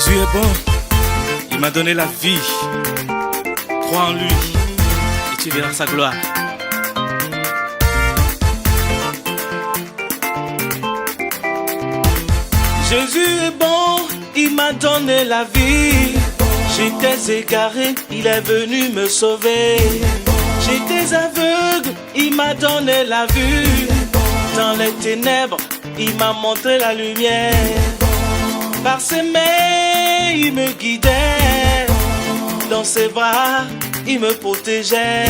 Jésus est bon, il m'a donné la vie. Crois en lui et tu verras sa gloire. Jésus est bon, il m'a donné la vie. J'étais égaré, il est venu me sauver. J'étais aveugle, il m'a donné la vue. Dans les ténèbres, il m'a montré la lumière. Par ses mains, il me guidait. Dans ses bras, il me protégeait.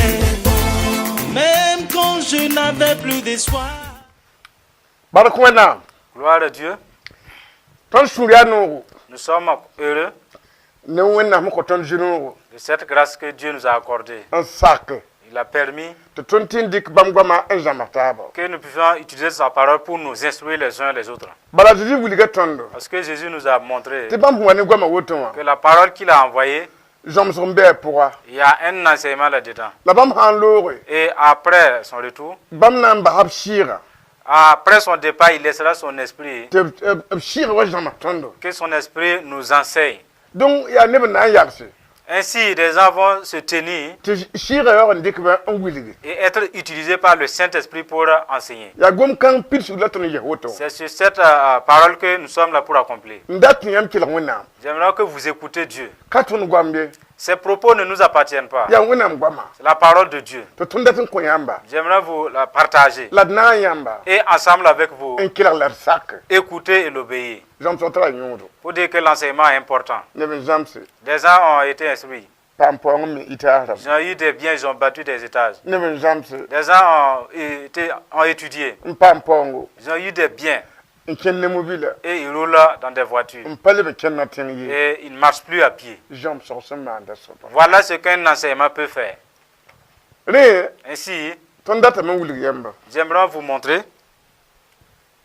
Même quand je n'avais plus d'espoir. Gloire à Dieu. Nous sommes heureux de cette grâce que Dieu nous a accordée. Il a permis que nous puissions utiliser sa parole pour nous instruire les uns les autres. Parce que Jésus nous a montré que la parole qu'il a envoyée, il y a un enseignement là-dedans. Et après son retour, après son départ, il laissera son esprit, que son esprit nous enseigne. Ainsi, les gens vont se tenir et être utilisés par le Saint-Esprit pour enseigner. C'est sur cette parole que nous sommes là pour accomplir. J'aimerais que vous écoutez Dieu. Ces propos ne nous appartiennent pas. C'est la parole de Dieu. J'aimerais vous la partager. Et ensemble avec vous, écouter et l'obéir. Pour dire que l'enseignement est important. Des gens ont été instruits. Ils ont eu des biens, ils ont battu des étages. Des gens ont étudié. Ils ont eu des biens. Et ils roulent dans des voitures. Et ils ne marchent plus à pied. Voilà ce qu'un enseignement peut faire. Ainsi, j'aimerais vous montrer.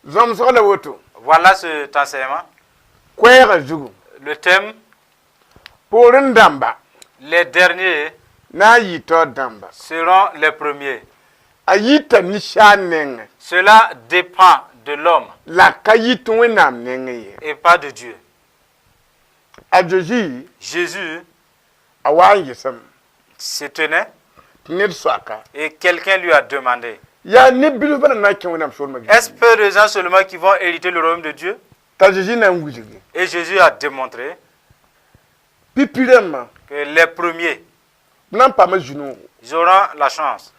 Voilà cet enseignement. Le thème, les derniers seront les premiers. Cela dépend de l'homme et pas de Dieu. Jésus se tenait et quelqu'un lui a demandé: est-ce peu de gens seulement qui vont hériter le royaume de Dieu? Et Jésus a démontré que les premiers, ils auront la chance.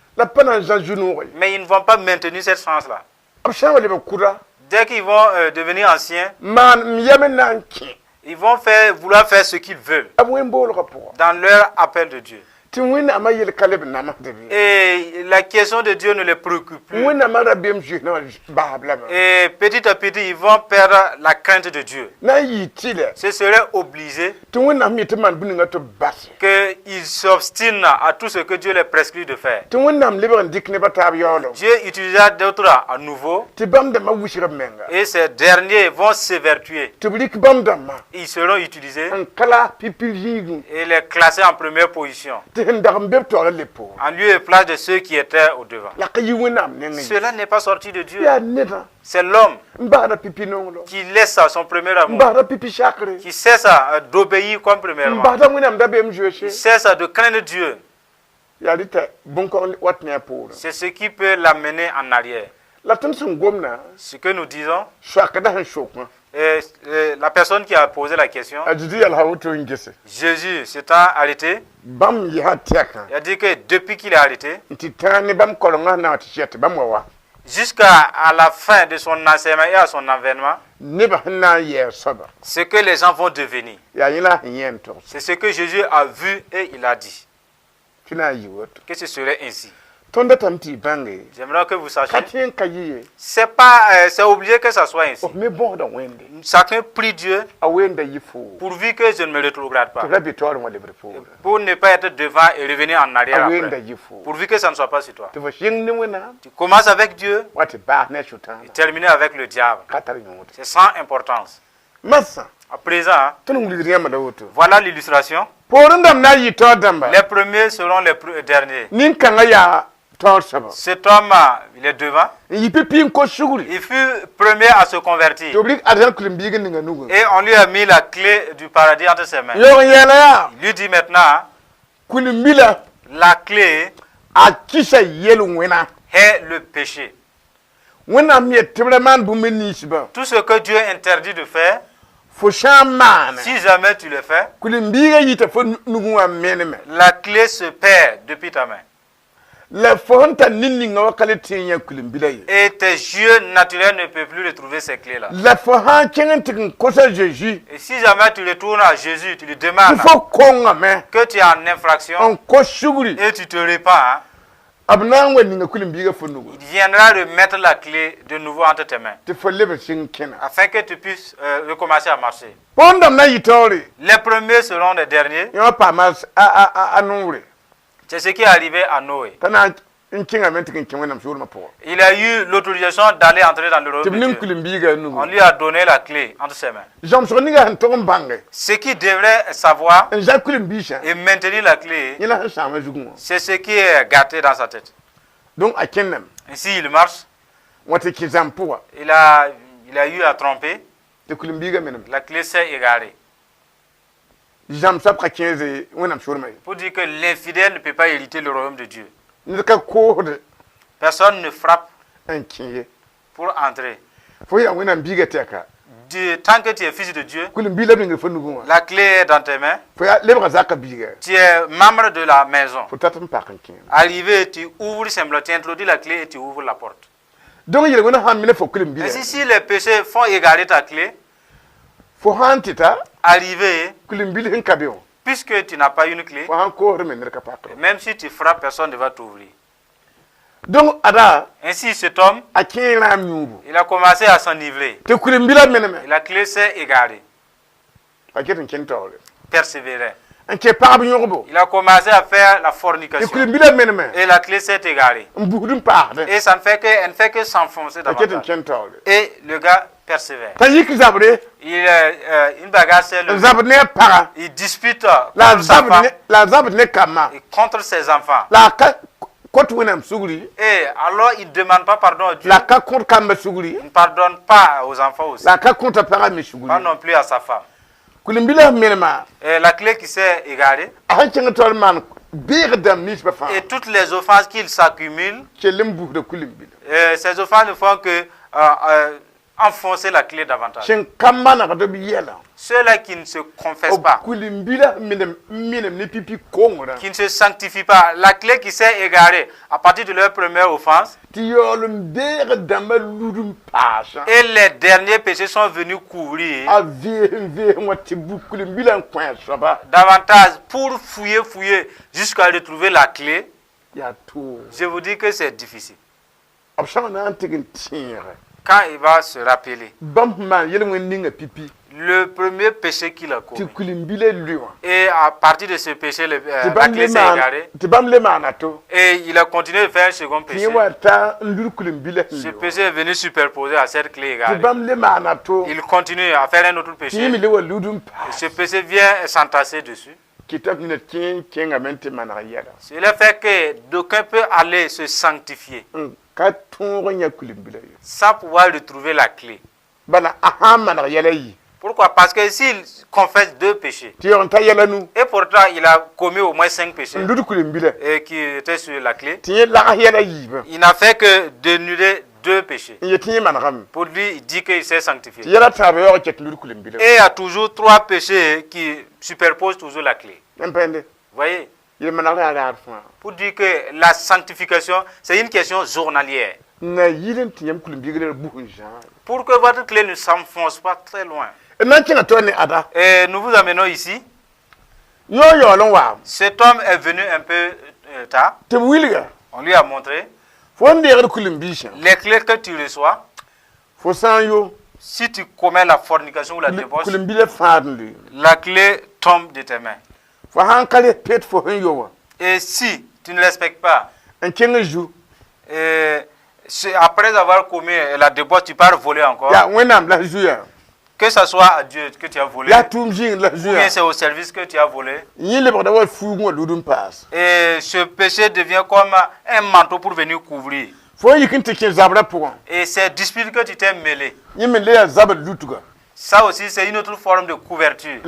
Mais ils ne vont pas maintenir cette chance-là. Dès qu'ils vont devenir anciens, ils vont vouloir faire ce qu'ils veulent dans leur appel de Dieu. Et la question de Dieu ne les préoccupe plus. Et petit à petit, ils vont perdre la crainte de Dieu. Ce serait obligé qu'ils s'obstinent à tout ce que Dieu les prescrit de faire. Dieu utilisera d'autres à nouveau. Et ces derniers vont s'évertuer. Ils seront utilisés et les classer en première position, en lieu et place de ceux qui étaient au devant. Cela n'est pas sorti de Dieu. C'est l'homme qui laisse son premier amour, qui cesse d'obéir comme premièrement, qui cesse de craindre Dieu. C'est ce qui peut l'amener en arrière. Ce que nous disons, la personne qui a posé la question, Jésus s'est arrêté. Il a dit que depuis qu'il est arrêté, jusqu'à la fin de son enseignement et à son avènement, ce que les gens vont devenir, c'est ce que Jésus a vu et il a dit que ce serait ainsi. J'aimerais que vous sachiez, c'est obligé que ça soit ainsi. Chacun prie Dieu pourvu que je ne me rétrograde pas, pour ne pas être devant et revenir en arrière après, pourvu que ça ne soit pas sur toi. Tu commences avec Dieu et termines avec le diable. C'est sans importance. À présent, voilà l'illustration. Les premiers seront les derniers. Cet homme, il est devant. Il fut premier à se convertir. Et on lui a mis la clé du paradis entre ses mains. Il lui dit maintenant, la clé est le péché. Tout ce que Dieu interdit de faire, si jamais tu le fais, la clé se perd depuis ta main. Et tes yeux naturels ne peuvent plus retrouver ces clés-là. Et si jamais tu retournes à Jésus, tu lui demandes que tu es en infraction et tu te répands, il viendra remettre la clé de nouveau entre tes mains afin que tu puisses recommencer à marcher. Les premiers seront les derniers. C'est ce qui est arrivé à Noé. Il a eu l'autorisation d'aller entrer dans le royaume de Dieu. On lui a donné la clé entre ses mains. Ce qu'il devrait savoir et maintenir la clé, c'est ce qui est gâté dans sa tête. Ainsi, il marche. Il a eu à tromper. La clé s'est égarée. Pour dire que l'infidèle ne peut pas hériter le royaume de Dieu. Personne ne frappe pour entrer. Tant que tu es fils de Dieu, la clé est dans tes mains. Tu es membre de la maison. Arrivé, tu ouvres simplement, tu introduis la clé et tu ouvres la porte. Ainsi, si les péchés font égarer ta clé, arrivé, puisque tu n'as pas une clé, même si tu frappes, personne ne va t'ouvrir. Ainsi, cet homme, il a commencé à s'eniveler. Et la clé s'est égarée. Persévérer. Il a commencé à faire la fornication. Et la clé s'est égarée. Et ça ne fait que s'enfoncer davantage. Et le gars persévère. Une bagarre s'est levée. Il dispute contre sa femme et contre ses enfants. Et alors il ne demande pas pardon à Dieu. Il ne pardonne pas aux enfants aussi. Pas non plus à sa femme. Et la clé qui s'est égarée. Et toutes les offenses qu'il s'accumulent. Ces offenses ne font que enfoncer la clé davantage. Ceux-là qui ne se confessent pas, qui ne se sanctifient pas, la clé qui s'est égarée à partir de leur première offense, et les derniers péchés sont venus couvrir davantage pour fouiller jusqu'à retrouver la clé. Je vous dis que c'est difficile. Quand il va se rappeler le premier péché qu'il a commis, et à partir de ce péché, la clé s'est égarée, et il a continué de faire un second péché. Ce péché est venu superposer à cette clé égarée. Il continue à faire un autre péché, et ce péché vient s'entasser dessus. Cela fait que d'aucuns peuvent aller se sanctifier sans pouvoir retrouver la clé. Pourquoi? Parce que s'il confesse 2 péchés, et pourtant il a commis au moins 5 péchés, et qui étaient sur la clé, il n'a fait que dénuder 2 péchés. Pour lui, il dit qu'il s'est sanctifié. Et il y a toujours 3 péchés qui superposent toujours la clé. Vous voyez? Pour dire que la sanctification, c'est une question journalière. Pour que votre clé ne s'enfonce pas très loin. Et nous vous amenons ici. Cet homme est venu un peu tard. On lui a montré les clés que tu reçois. Si tu commets la fornication ou la débauche, la clé tombe de tes mains. Et si tu ne respectes pas, après avoir commis la débauche, tu pars voler encore. Que ce soit à Dieu que tu as volé, ou bien c'est au service que tu as volé. Et ce péché devient comme un manteau pour venir couvrir. Et c'est dispute que tu t'es mêlé. Ça aussi, c'est une autre forme de couverture.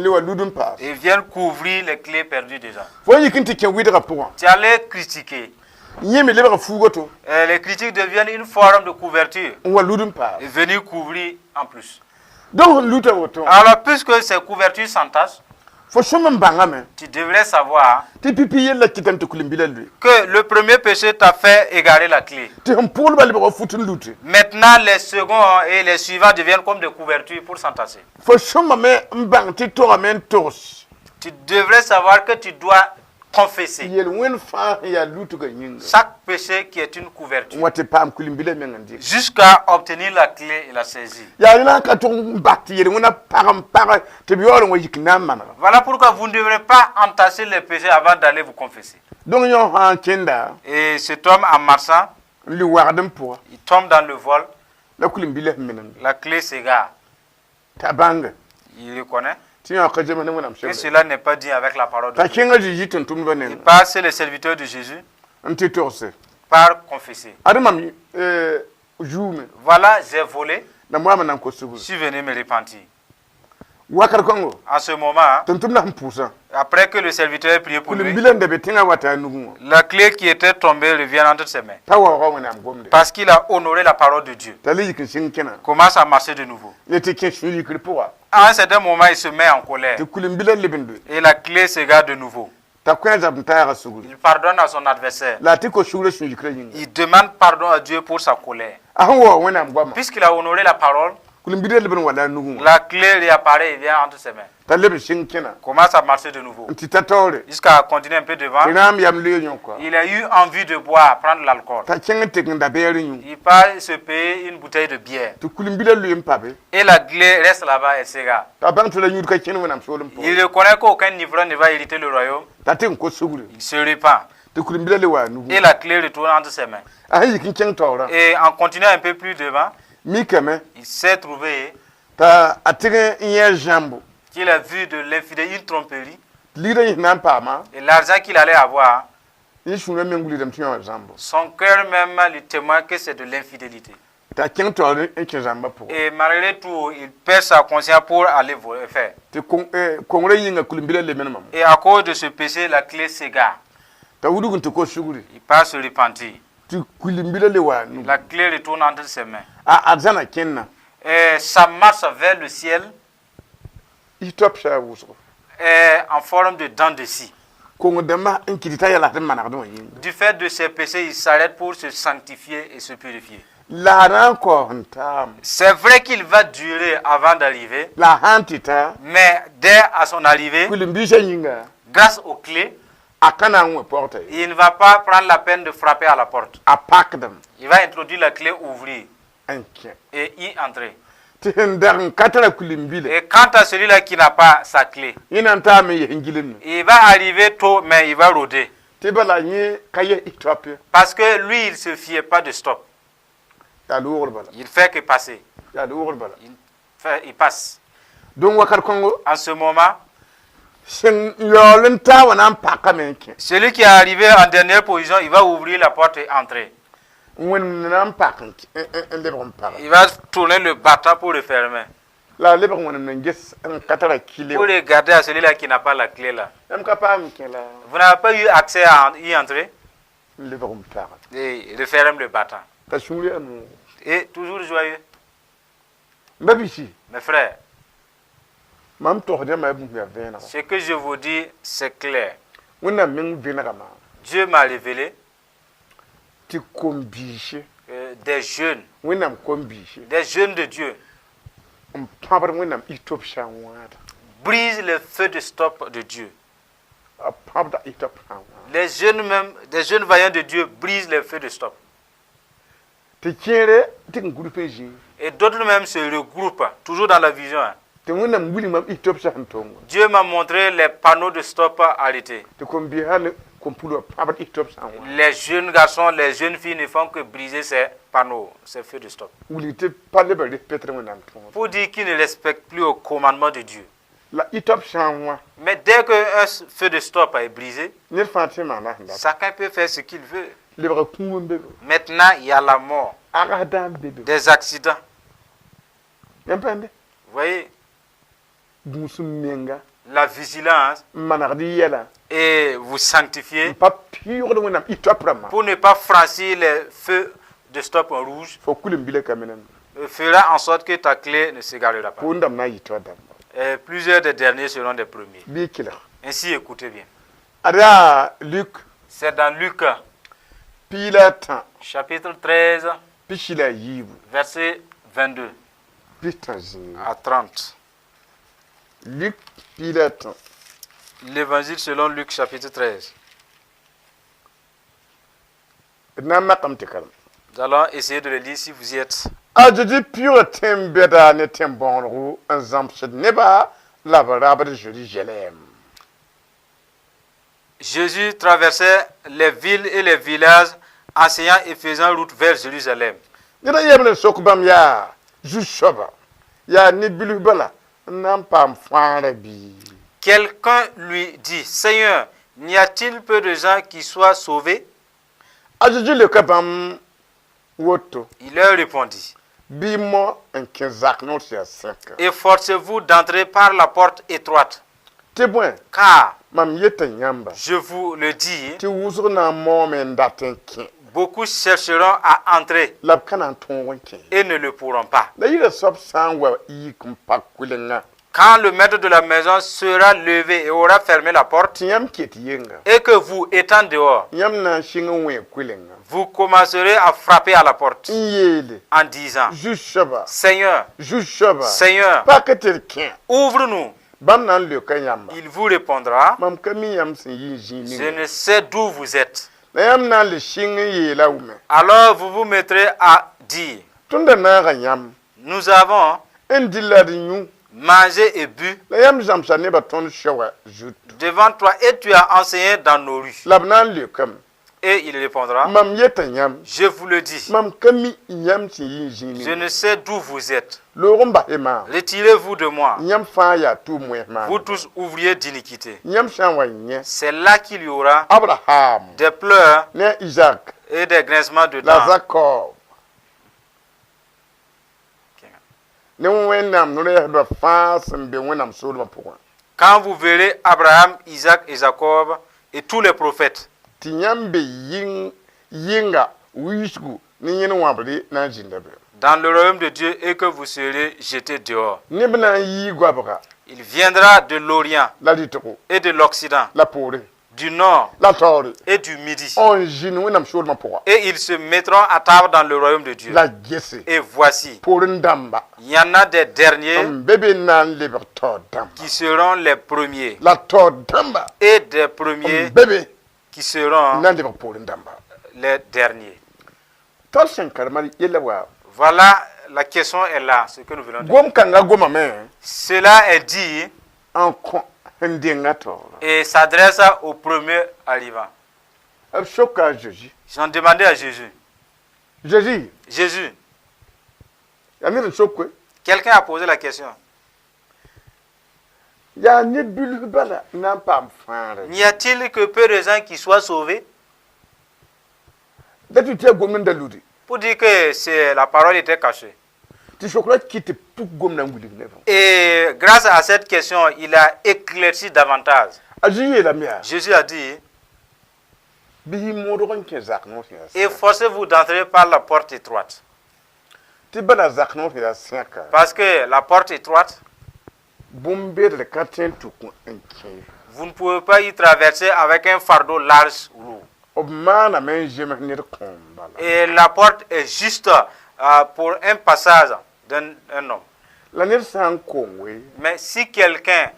Ils viennent couvrir les clés perdues déjà. Tu allais critiquer. Les critiques deviennent une forme de couverture. Et venir couvrir en plus. Alors, puisque ces couvertures s'entassent, tu devrais savoir que le premier péché t'a fait égarer la clé. Maintenant, les seconds et les suivants deviennent comme des couvertures pour s'entasser. Tu devrais savoir que tu dois confesser chaque péché qui est une couverture jusqu'à obtenir la clé et la saisie. Voilà pourquoi vous ne devrez pas entasser les péchés avant d'aller vous confesser. Et cet homme, en marchant, il tombe dans le vol. La clé s'égare. Il le connaît. Et cela n'est pas dit avec la parole de Dieu. Il passe les serviteurs de Jésus par confesser. Voilà, j'ai volé. Je suis venu me repentir. En ce moment, après que le serviteur ait prié pour lui, la clé qui était tombée revient entre ses mains. Parce qu'il a honoré la parole de Dieu. Commence à marcher de nouveau. À un certain moment, il se met en colère. Et la clé s'égare de nouveau. Il pardonne à son adversaire. Il demande pardon à Dieu pour sa colère. Puisqu'il a honoré la parole, la clé réapparaît et vient entre ses mains. Commence à marcher de nouveau. Jusqu'à continuer un peu devant. Il a eu envie de boire, prendre l'alcool. Il part se payer une bouteille de bière. Et la clé reste là-bas, elle s'égare. Il reconnaît qu'aucun ivrogne ne va hériter le royaume. Il se répand. Et la clé retourne entre ses mains. Et en continuant un peu plus devant, il s'est trouvé qu'il a vu de l'infidélité, une tromperie. Et l'argent qu'il allait avoir, son cœur même lui témoigne que c'est de l'infidélité. Et malgré tout, il perd sa conscience pour aller faire. Et à cause de ce péché, la clé s'égare. Il part se repentir. La clé retourne entre ses mains. Et ça marche vers le ciel en forme de dents de scie. Du fait de ses péchés, il s'arrête pour se sanctifier et se purifier. C'est vrai qu'il va durer avant d'arriver, mais dès à son arrivée, grâce aux clés, il ne va pas prendre la peine de frapper à la porte. Il va introduire la clé, ouvrir et y entrer. Et quant à celui-là qui n'a pas sa clé, il va arriver tôt, mais il va rôder. Parce que lui, il ne se fiait pas de stop. Il fait que passer. Il passe. En ce moment, celui qui est arrivé en dernière position, il va ouvrir la porte et entrer. Il va tourner le bâton pour le fermer. Pour regarder à celui-là qui n'a pas la clé là. Vous n'avez pas eu accès à y entrer? Et il referme le bâton. Et toujours joyeux. Mes frères, ce que je vous dis, c'est clair. Dieu m'a révélé des jeunes de Dieu brisent le feu de stop de Dieu. Les jeunes même, des jeunes vaillants de Dieu brisent le feu de stop. Et d'autres même se regroupent, toujours dans la vision. Dieu m'a montré les panneaux de stop arrêtés. Les jeunes garçons, les jeunes filles ne font que briser ces panneaux, ces feux de stop. Pour dire qu'ils ne respectent plus au commandement de Dieu. Mais dès qu'un feu de stop est brisé, chacun peut faire ce qu'il veut. Maintenant, il y a la mort, des accidents. Vous voyez, la vigilance et vous sanctifier pour ne pas franchir les feux de stop en rouge fera en sorte que ta clé ne s'égarera pas. Et plusieurs des derniers seront des premiers. Ainsi, écoutez bien. C'est dans Luc, chapitre 13, verset 22 à 30. L'évangile selon Luc, chapitre 13. Nous allons essayer de le lire si vous y êtes. Jésus traversait les villes et les villages, enseignant et faisant route vers Jérusalem. Quelqu'un lui dit, Seigneur, n'y a-t-il peu de gens qui soient sauvés? Il leur répondit, efforcez-vous d'entrer par la porte étroite, car, je vous le dis, beaucoup chercheront à entrer et ne le pourront pas. Quand le maître de la maison sera levé et aura fermé la porte, et que vous, étant dehors, vous commencerez à frapper à la porte en disant, Seigneur, Seigneur, ouvre-nous. Il vous répondra, je ne sais d'où vous êtes. Alors vous vous mettrez à dire, nous avons mangé et bu devant toi et tu as enseigné dans nos rues. Et il répondra, je vous le dis, je ne sais d'où vous êtes. Retirez-vous de moi, vous tous ouvriers d'iniquité. C'est là qu'il y aura des pleurs et des grincements de dents. Quand vous verrez Abraham, Isaac et Jacob et tous les prophètes, dans le royaume de Dieu, et que vous serez jetés dehors. Il viendra de l'Orient et de l'Occident, du Nord et du Midi. Et ils se mettront à table dans le royaume de Dieu. Et voici, il y en a des derniers qui seront les premiers. Et des premiers qui seront les derniers. Voilà, la question est là, ce que nous venons de dire. Cela est dit et s'adresse au premier arrivant. Ils ont demandé à Jésus. Jésus. Quelqu'un a posé la question. N'y a-t-il que peu de gens qui soient sauvés? Pour dire que la parole était cachée. Et grâce à cette question, il a éclairci davantage. Jésus a dit, efforcez-vous d'entrer par la porte étroite. Parce que la porte étroite, vous ne pouvez pas y traverser avec un fardeau large ou lourd. Et la porte est juste pour un passage d'un homme. Mais si quelqu'un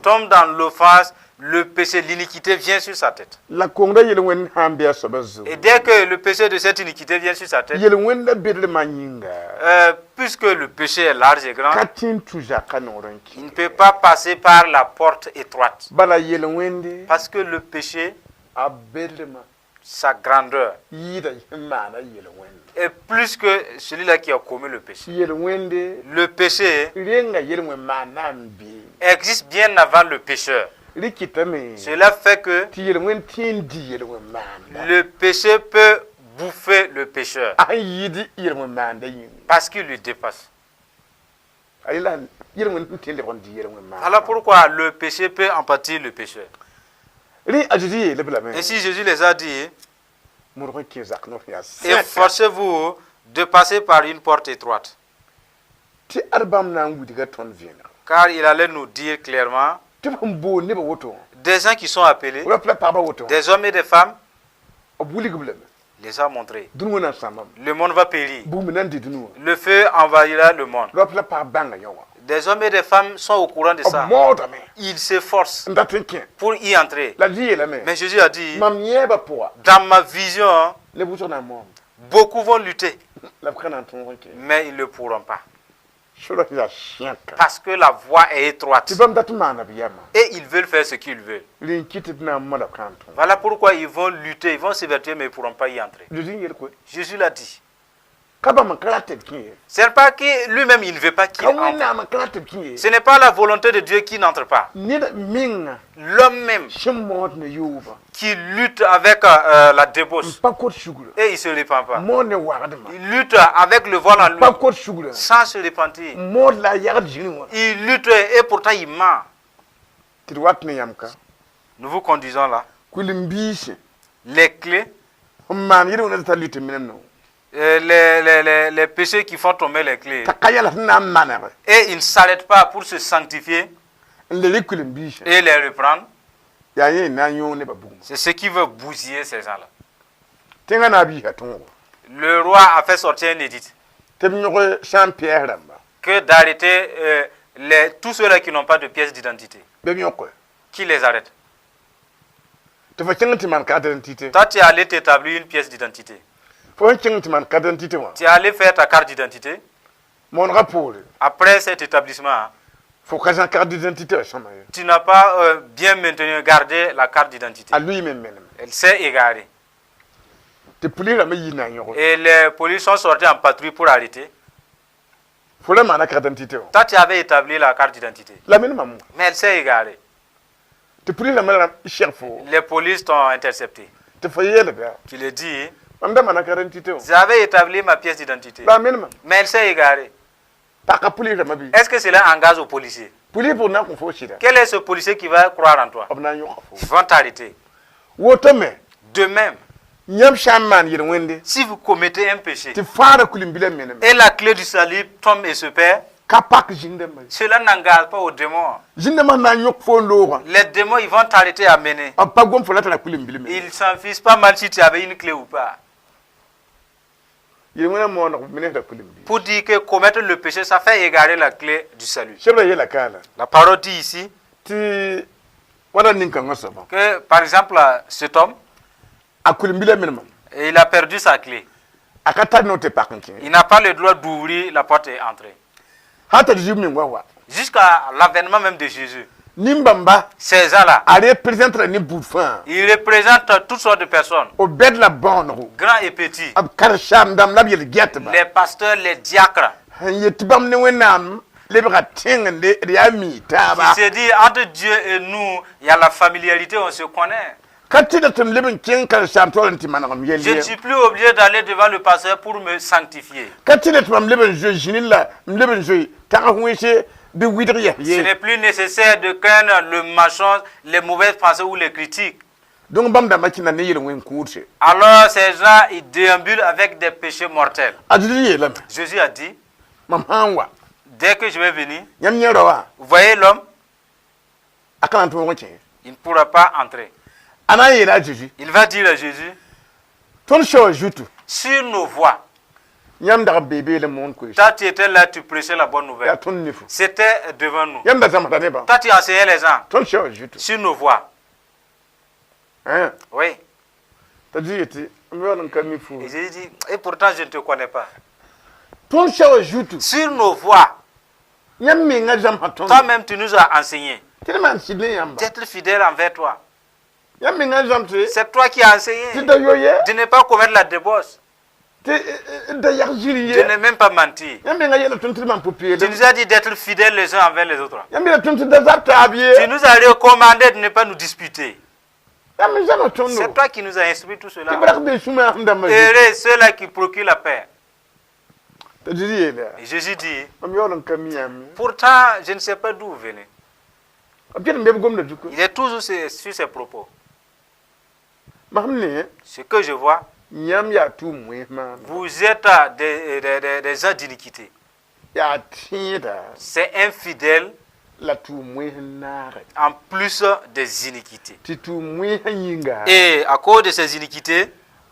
tombe dans l'offense, le péché, l'iniquité vient sur sa tête. Et dès que le péché de cette iniquité vient sur sa tête, puisque le péché est large et grand, il ne peut pas passer par la porte étroite. Parce que le péché, sa grandeur, est plus que celui-là qui a commis le péché. Le péché existe bien avant le pécheur. Cela fait que le péché peut bouffer le pécheur parce qu'il lui dépasse. Alors pourquoi le péché peut empâtir le pécheur? Ainsi Jésus les a dit, efforcez-vous de passer par une porte étroite. Car il allait nous dire clairement, des gens qui sont appelés, des hommes et des femmes, les a montrés. Le monde va périr. Le feu envahira le monde. Des hommes et des femmes sont au courant de ça. Ils s'efforcent pour y entrer. Mais Jésus a dit, dans ma vision, beaucoup vont lutter, mais ils ne pourront pas. Parce que la voie est étroite. Et ils veulent faire ce qu'ils veulent. Voilà pourquoi ils vont lutter, ils vont s'évertuer, mais ils ne pourront pas y entrer. Jésus l'a dit. Ce n'est pas que lui-même il ne veut pas qu'il entre. Ce n'est pas la volonté de Dieu qui n'entre pas. L'homme même qui lutte avec la débauche et il ne se répand pas. Il lutte avec le voile en lui sans se repentir. Il lutte et pourtant il ment. Nous vous conduisons là. Les clés. Les péchés qui font tomber les clés. Et ils ne s'arrêtent pas pour se sanctifier et les reprendre. C'est ce qui veut bousiller ces gens-là. Le roi a fait sortir un édit que d'arrêter tous ceux-là qui n'ont pas de pièce d'identité. Qui les arrête? Toi, tu es allé t'établir une pièce d'identité. Tu es allé faire ta carte d'identité. Après cet établissement, tu n'as pas bien maintenu, gardé la carte d'identité. Elle s'est égarée. Et les policiers sont sortis en patrouille pour arrêter. Toi, tu avais établi la carte d'identité. Mais elle s'est égarée. Les policiers t'ont intercepté. Tu le dis. J'avais établi ma pièce d'identité. Mais elle s'est égarée. Est-ce que cela engage aux policiers? Quel est ce policier qui va croire en toi? Ils vont t'arrêter. De même, si vous commettez un péché et la clé du salut tombe et se perd, cela n'engage pas aux démons. Les démons, ils vont t'arrêter à mener. Ils s'en fichent pas mal si tu avais une clé ou pas. Pour dire que commettre le péché, ça fait égarer la clé du salut. La parole dit ici que, par exemple, cet homme, il a perdu sa clé. Il n'a pas le droit d'ouvrir la porte et entrer. Jusqu'à l'avènement même de Jésus. Ces gens-là, ils représentent toutes sortes de personnes, grands et petits, les pasteurs, les diacres, qui se disent entre Dieu et nous, il y a la familiarité, on se connaît. Je ne suis plus obligé d'aller devant le pasteur pour me sanctifier. Ce n'est plus nécessaire de craindre le mensonge, les mauvaises pensées ou les critiques. Alors ces gens, ils déambulent avec des péchés mortels. Jésus a dit, dès que je vais venir, vous voyez l'homme, il ne pourra pas entrer. Il va dire à Jésus, sur nos voies, Toi, tu étais là, tu prêchais la bonne nouvelle. C'était devant nous. Toi, tu enseignais les gens sur nos voies. Oui. Et j'ai dit, et pourtant je ne te connais pas. Sur nos voies. Toi-même, tu nous as enseigné d'être fidèle envers toi. C'est toi qui as enseigné de ne pas commettre la débauche. De ne même pas mentir. Tu nous as dit d'être fidèles les uns envers les autres. Tu nous as recommandé de ne pas nous disputer. C'est toi qui nous as instruit tout cela. Heureux ceux-là qui procurent la paix. Et Jésus dit, pourtant, je ne sais pas d'où vous venez. Il est toujours sur ses propos. Ce que je vois, vous êtes des gens d'iniquité. C'est infidèle en plus des iniquités. Et à cause de ces iniquités,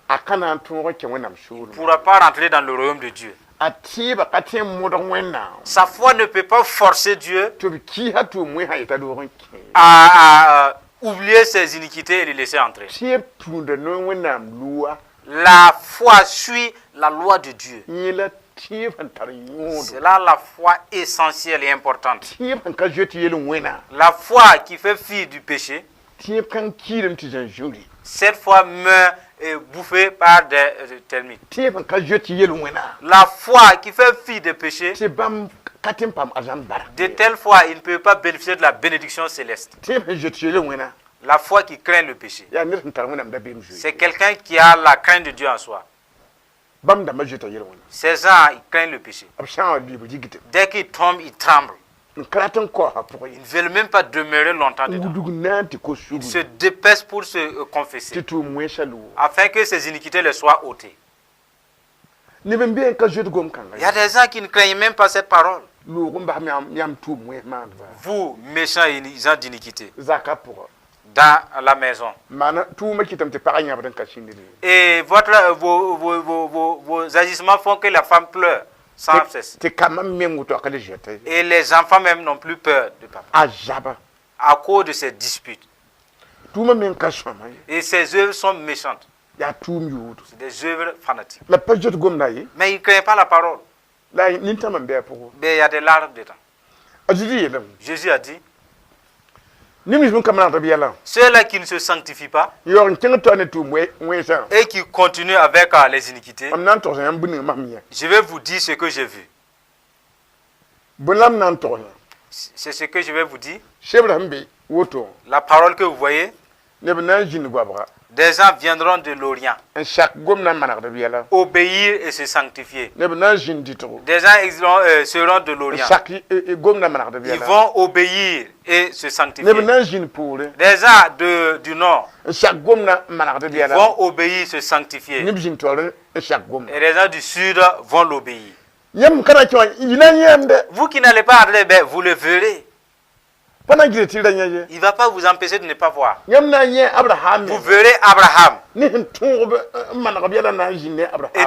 il ne pourra pas rentrer dans le royaume de Dieu. Sa foi ne peut pas forcer Dieu à oublier ses iniquités et les laisser entrer. La foi suit la loi de Dieu. C'est là la foi essentielle et importante. La foi qui fait fi du péché, cette foi meurt bouffée par des termites. La foi qui fait fi du péché, de telle foi, il ne peut pas bénéficier de la bénédiction céleste. La foi qui craint le péché, c'est quelqu'un qui a la crainte de Dieu en soi. Ces gens, ils craignent le péché. Dès qu'ils tombent, ils tremblent. Ils ne veulent même pas demeurer longtemps dedans. Ils se dépêchent pour se confesser, afin que ces iniquités leur soient ôtées. Il y a des gens qui ne craignent même pas cette parole. Vous, méchants et gens d'iniquité, dans la maison. Et vos agissements font que la femme pleure sans cesse. Et les enfants même n'ont plus peur de papa. À cause de ces disputes. Et ces œuvres sont méchantes. C'est des œuvres fanatiques. Mais ils ne craignent pas la parole. Mais il y a des larmes dedans. Jésus a dit, ceux-là qui ne se sanctifient pas et qui continuent avec les iniquités, je vais vous dire ce que j'ai vu. C'est ce que je vais vous dire. La parole que vous voyez, des gens viendront de l'Orient, obéir et se sanctifier. Des gens seront de l'Orient, ils vont obéir et se sanctifier. Des gens du Nord, ils vont obéir et se sanctifier. Et des gens du Sud vont l'obéir. Vous qui n'allez pas aller, vous le verrez. Il ne va pas vous empêcher de ne pas voir. Vous verrez Abraham. Et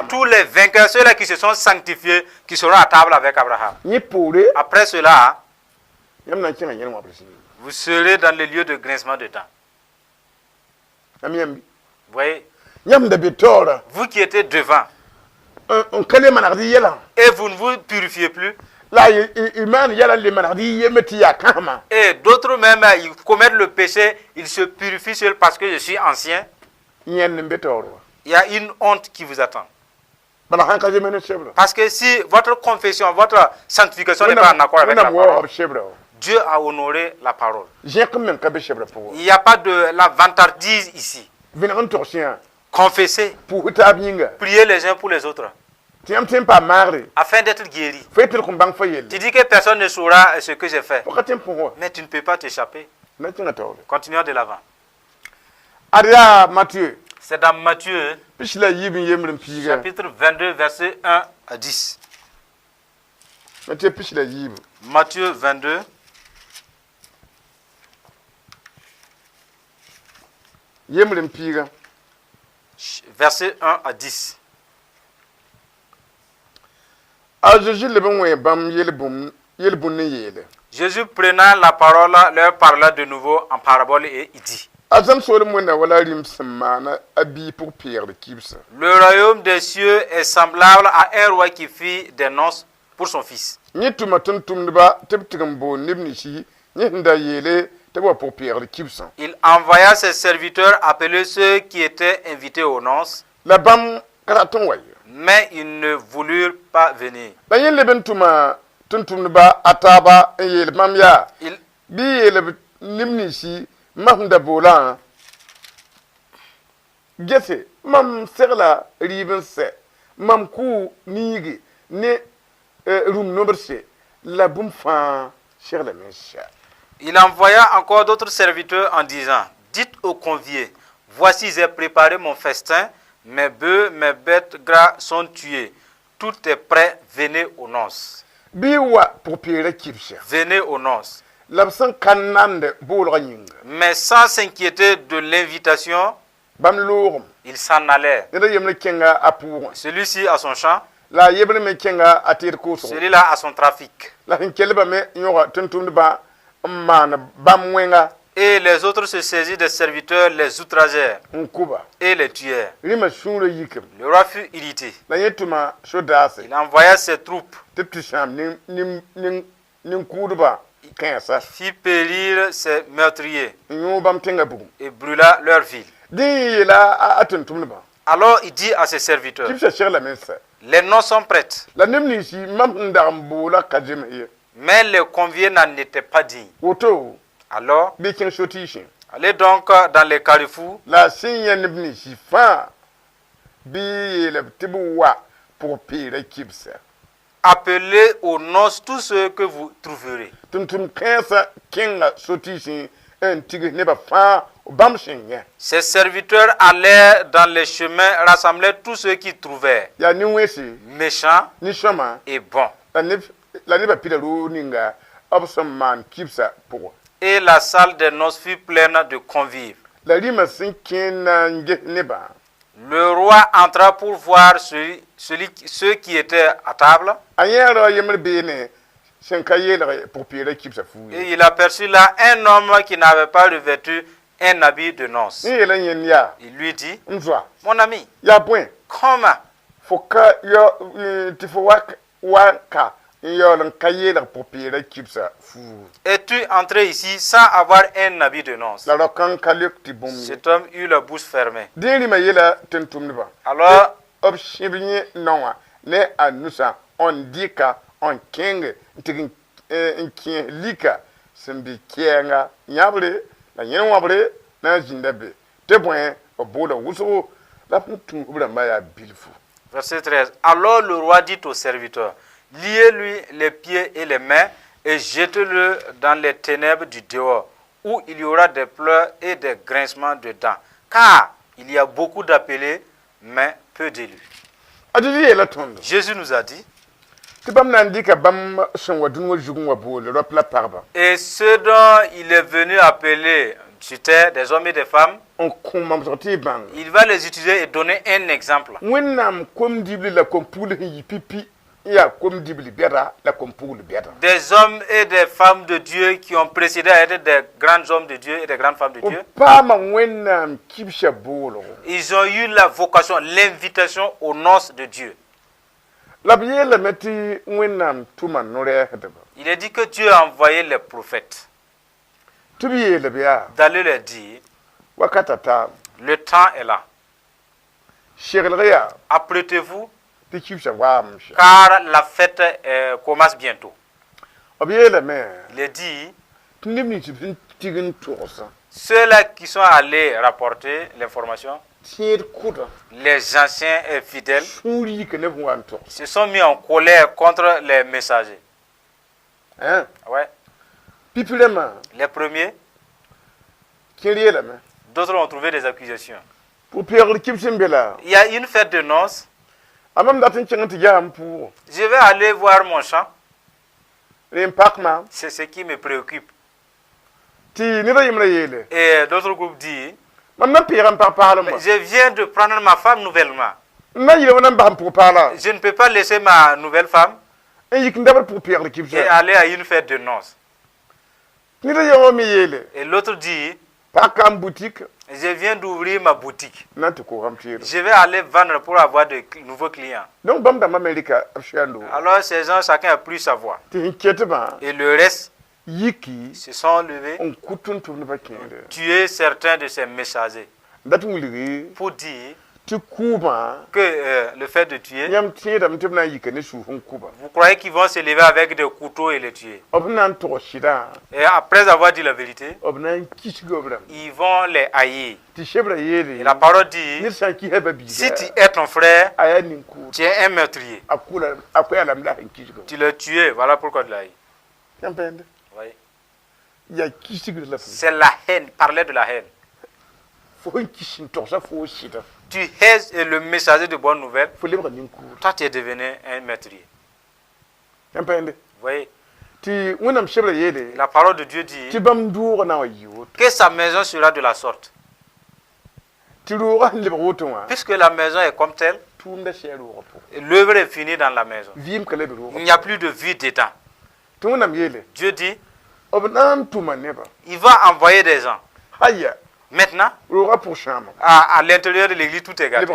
tous les vainqueurs, ceux-là qui se sont sanctifiés, qui seront à table avec Abraham. Après cela, vous serez dans le lieu de grincement de dents. Vous voyez? Vous qui étiez devant, et vous ne vous purifiez plus. Et d'autres même, ils commettent le péché, ils se purifient seuls parce que je suis ancien. Il y a une honte qui vous attend. Parce que si votre confession, votre sanctification n'est pas en accord avec la parole, Dieu a honoré la parole. Il n'y a pas de la vantardise ici. Confessez, priez les uns pour les autres, afin d'être guéri. Tu dis que personne ne saura ce que j'ai fait, mais tu ne peux pas t'échapper. Continuons de l'avant. C'est dans Matthieu, chapitre 22, verset 1 à 10. Matthieu 22, verset 1 à 10. Jésus prenant la parole leur parla de nouveau en parabole et il dit: le royaume des cieux est semblable à un roi qui fit des noces pour son fils. Il envoya ses serviteurs appeler ceux qui étaient invités aux noces, mais ils ne voulurent pas venir. Il envoya encore d'autres serviteurs en disant: dites aux conviés, voici j'ai préparé mon festin, mes bœufs, mes bêtes gras sont tués, tout est prêt, venez aux noces. Venez aux noces. Mais sans s'inquiéter de l'invitation, il s'en allait. Celui-ci a son champ, celui-là a son trafic. Et les autres se saisirent des serviteurs, les outragèrent et les tuèrent. Le roi fut irrité. Il envoya ses troupes. Il fit périr ses meurtriers et brûla leur ville. Alors il dit à ses serviteurs: les noces sont prêtes, mais les conviés n'en étaient pas dignes. Alors, allez donc dans les carrefours, appelez aux noces tous ceux que vous trouverez. Ses serviteurs allèrent dans les chemins, rassemblaient tous ceux qu'ils trouvèrent, méchants et bons. Et la salle des noces fut pleine de convives. Le roi entra pour voir ceux qui étaient à table. Et il aperçut là un homme qui n'avait pas revêtu un habit de noces. Il lui dit: mon ami, comment es-tu entré ici sans avoir un habit de noces? Cet homme eut la bouche fermée. Alors, verset 13. Alors le roi dit au serviteur: liez-lui les pieds et les mains et jetez-le dans les ténèbres du dehors, où il y aura des pleurs et des grincements de dents, car il y a beaucoup d'appelés, mais peu d'élus. Jésus nous a dit: et ceux dont il est venu appeler sur terre, des hommes et des femmes, il va les utiliser et donner un exemple. Des hommes et des femmes de Dieu qui ont précédé à être des grands hommes de Dieu et des grandes femmes de Dieu. Ils ont eu la vocation, l'invitation aux noces de Dieu. Il est dit que Dieu a envoyé les prophètes d'aller leur dire: le temps est là. Apprêtez-vous, car la fête commence bientôt. Il est dit: ceux-là qui sont allés rapporter l'information, les anciens et fidèles, se sont mis en colère contre les messagers. Ouais. Les premiers, d'autres ont trouvé des accusations. Il y a une fête de noces. Je vais aller voir mon champ. C'est ce qui me préoccupe. Et d'autres groupes disent: je viens de prendre ma femme nouvellement. Je ne peux pas laisser ma nouvelle femme. et aller à une fête de noces. Et l'autre dit, je viens d'ouvrir ma boutique. Je vais aller vendre pour avoir de nouveaux clients. Alors ces gens, chacun a pris sa voix. Et le reste se sont levés, tué certains de ces messagers pour dire que le fait de tuer, vous croyez qu'ils vont se lever avec des couteaux et les tuer. Et après avoir dit la vérité, ils vont les haïr. Et la parole dit, si tu es ton frère, tu es un meurtrier. Tu l'as tué, voilà pourquoi tu l'as haï. C'est la haine, parler de la haine. Tu es le messager de bonne nouvelle. Toi, tu es devenu un meurtrier. Vous voyez? La parole de Dieu dit que sa maison sera de la sorte. Puisque la maison est comme telle, l'œuvre est finie dans la maison. Il n'y a plus de vie dedans. Dieu dit, il va envoyer des gens. Maintenant, à l'intérieur de l'église, tout est gâté.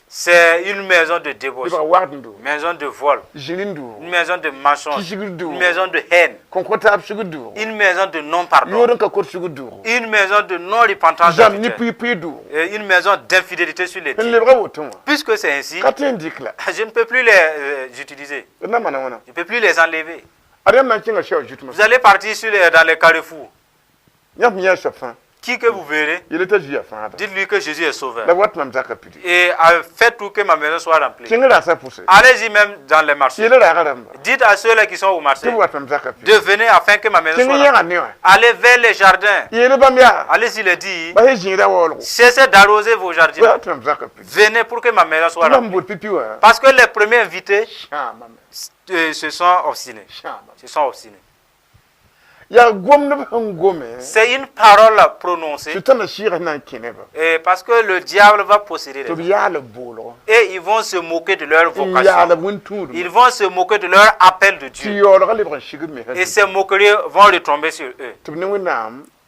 C'est une maison de débauche, une maison de vol, une maison de mensonge, une maison de haine, une maison de non-pardon, une maison de non-repentance, une maison d'infidélité sur les dieux. Puisque c'est ainsi, je ne peux plus les utiliser. Je ne peux plus les enlever. Vous allez partir dans les carrefours. Qui que vous verrez, dites-lui que Jésus est sauveur. Et faites tout que ma maison soit remplie. Allez-y même dans les marchés. Dites à ceux-là qui sont au marché de venir afin que ma maison soit remplie. Allez vers les jardins. Allez-y le dire. Cessez d'arroser vos jardins. Venez pour que ma maison soit remplie. Parce que les premiers invités se sont obstinés. C'est une parole prononcée. Et parce que le diable va posséder les gens. Et ils vont se moquer de leur vocation. Ils vont se moquer de leur appel de Dieu. Et ces moqueries vont retomber sur eux.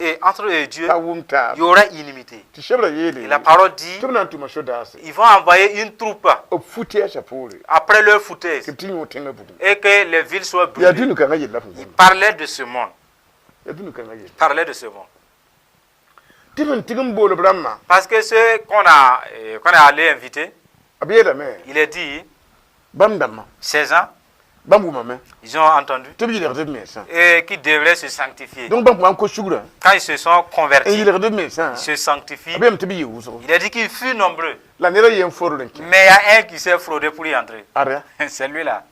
Et entre eux et Dieu, il y aura inimité. Et la parole dit, ils vont envoyer une troupe après leur foutaise. Et que les villes soient brûlées. Ils parlaient de ce monde. Parler de ce monde. Parce que ceux qu'on est allé inviter, il est dit 16 ans, ils ont entendu et qui devraient se sanctifier. Quand ils se sont convertis, ils se sanctifient. Il a dit qu'il fut nombreux, mais il y a un qui s'est fraudé pour y entrer. C'est lui-là.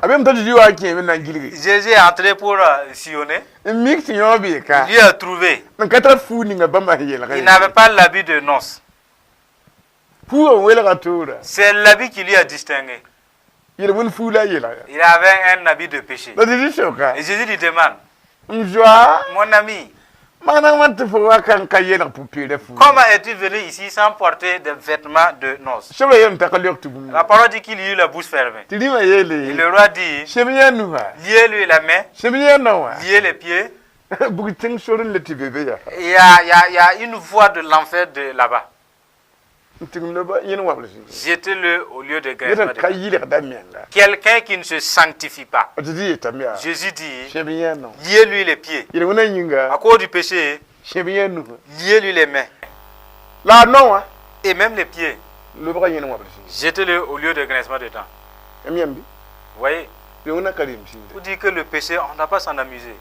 Jésus est entré pour sillonner. Dieu a trouvé. Il n'avait pas l'habit de noces. C'est l'habit qui lui a distingué. Il avait un habit de péché. Et Jésus lui demande, mon ami, comment es-tu venu ici sans porter des vêtements de noces? La parole dit qu'il y eut la bouche fermée. Et le roi dit, liez-lui la main, liez les pieds. Il y a une voix de l'enfer là-bas. Jetez-le au lieu de grève. Quelqu'un qui ne se sanctifie pas. Jésus dit, liez-lui les pieds. À cause du péché, liez-lui les mains. Et même les pieds. Jetez-le au lieu de grincement de dents. Vous voyez? Vous dites que le péché, on ne va pas s'en amuser.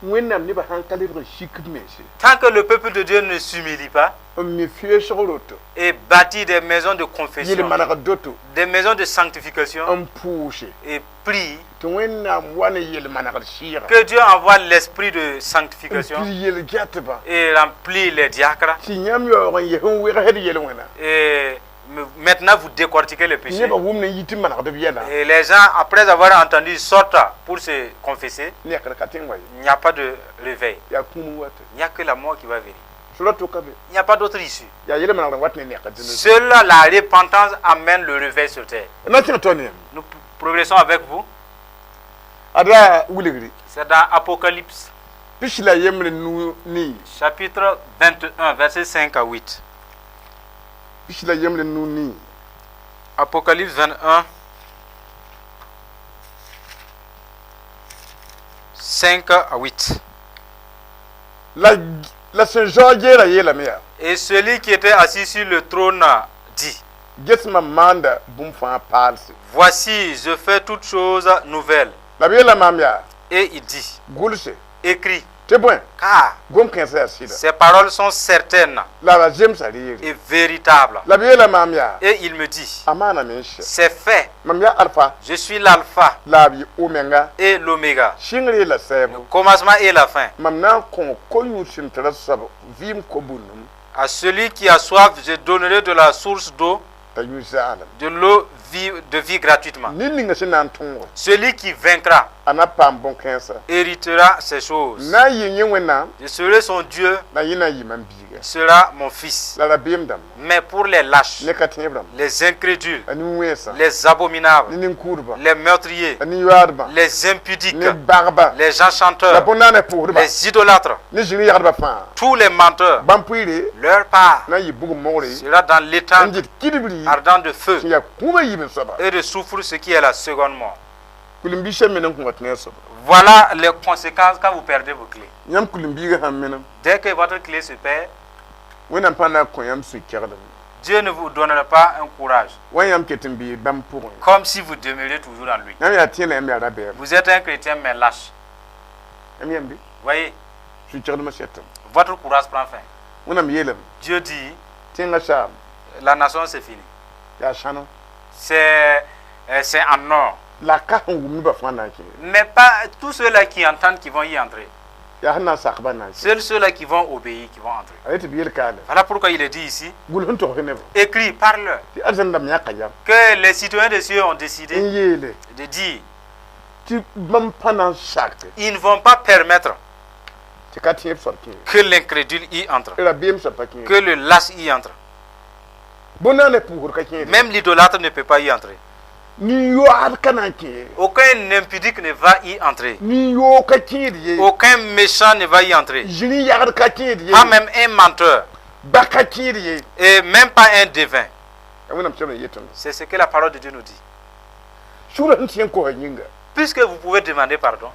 Tant que le peuple de Dieu ne s'humilie pas et bâtit des maisons de confession, des maisons de sanctification et prie que Dieu envoie l'esprit de sanctification et remplit les diacres. Et maintenant, vous décortiquez le péché. Et les gens, après avoir entendu, sortent pour se confesser. Il n'y a pas de réveil. Il n'y a que la mort qui va venir. Il n'y a pas d'autre issue. Seule la repentance amène le réveil sur terre. progressons avec vous. C'est dans Apocalypse. Chapitre 21, versets 5 à 8. Apocalypse 21, 5 à 8. Et celui qui était assis sur le trône dit: Voici, je fais toutes choses nouvelles. Et il dit: Écris, car ces paroles sont certaines et véritables. Et il me dit: C'est fait. Je suis l'alpha et l'oméga, le commencement et la fin. À celui qui a soif, je donnerai de la source d'eau, de l'eau de vie gratuitement. Celui qui vaincra héritera ces choses. Je serai son Dieu, sera mon fils. Mais pour les lâches, les incrédules, les abominables, les meurtriers, les impudiques, les gens chanteurs, les idolâtres, tous les menteurs, leur part sera dans l'étang ardent de feu et de soufre, ce qui est la seconde mort. Voilà les conséquences quand vous perdez vos clés. Dès que votre clé se perd, Dieu ne vous donnera pas un courage, comme si vous demeurez toujours en lui. Vous êtes un chrétien mais lâche. Voyez, votre courage prend fin. Dieu dit: la nation c'est fini. C'est en or. Mais pas tous ceux-là qui entendent qui vont y entrer. Seuls ceux-là qui vont obéir, qui vont entrer. Voilà pourquoi il est dit ici: écris, parle. Que les citoyens des cieux ont décidé de dire: ils ne vont pas permettre que l'incrédule y entre, que le lâche y entre. Même l'idolâtre ne peut pas y entrer. Aucun impudique ne va y entrer. Aucun méchant ne va y entrer. Pas même un menteur. Et même pas un devin. C'est ce que la parole de Dieu nous dit. Puisque vous pouvez demander pardon,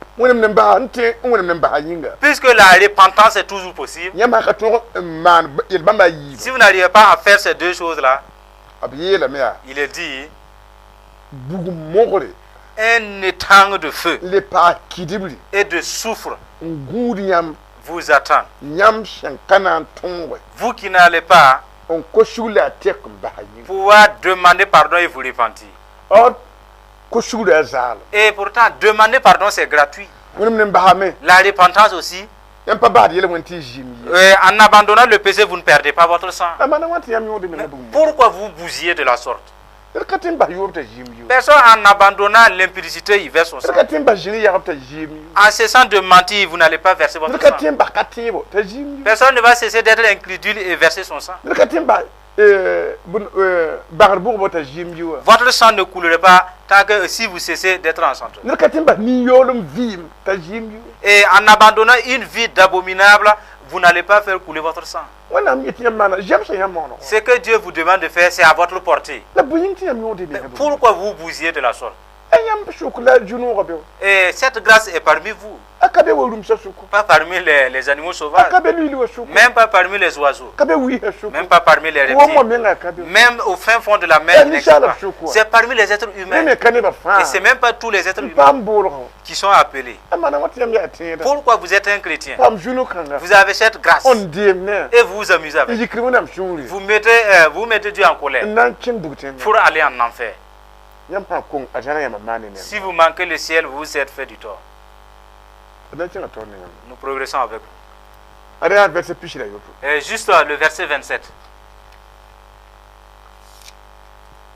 puisque la repentance est toujours possible, si vous n'arrivez pas à faire ces deux choses-là, il est dit: un étang de feu et de soufre vous attend. Vous qui n'allez pas pouvoir demander pardon et vous repentir. Et pourtant, demander pardon, c'est gratuit. La repentance aussi. En abandonnant le péché, vous ne perdez pas votre sang. Pourquoi vous bousillez de la sorte? Personne, en abandonnant l'impudicité, il verse son sang. En cessant de mentir, vous n'allez pas verser votre sang. Personne ne va cesser d'être incrédule et verser son sang. Votre sang ne coulerait pas tant que si vous cessez d'être en santé. Et en abandonnant une vie d'abominable, vous n'allez pas faire couler votre sang. Ce que Dieu vous demande de faire, c'est à votre portée. Mais pourquoi vous bousillez de la sorte? Et cette grâce est parmi vous. Pas parmi les animaux sauvages. Même pas parmi les oiseaux. Même pas parmi les reptiles. Même au fin fond de la mer. C'est parmi les êtres humains. Et c'est même pas tous les êtres humains qui sont appelés. Pourquoi vous êtes un chrétien? Vous avez cette grâce. Et vous vous amusez avec. Vous mettez Dieu en colère pour aller en enfer. Si vous manquez le ciel, vous vous êtes fait du tort. Nous progressons avec vous. Et juste le verset 27.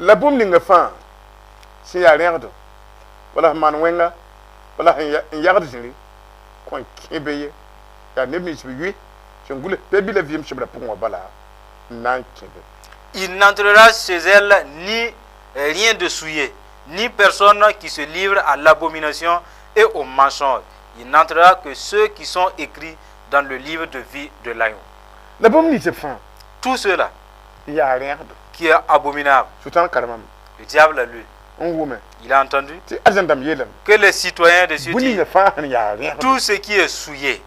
La boum linga fa si ya rerdo wala manwenga wala yard jiri kon kebeye ya nemi sibi chengule pebi la vie mchibra pour bala nan kebe. Il n'entrera chez elle ni rien de souillé, ni personne qui se livre à l'abomination et au mensonge. Il n'entrera que ceux qui sont écrits dans le livre de vie de l'agneau. Tout cela qui est abominable, le diable a lu. Il a entendu que les citoyens de ce dit, tout ce qui est souillé,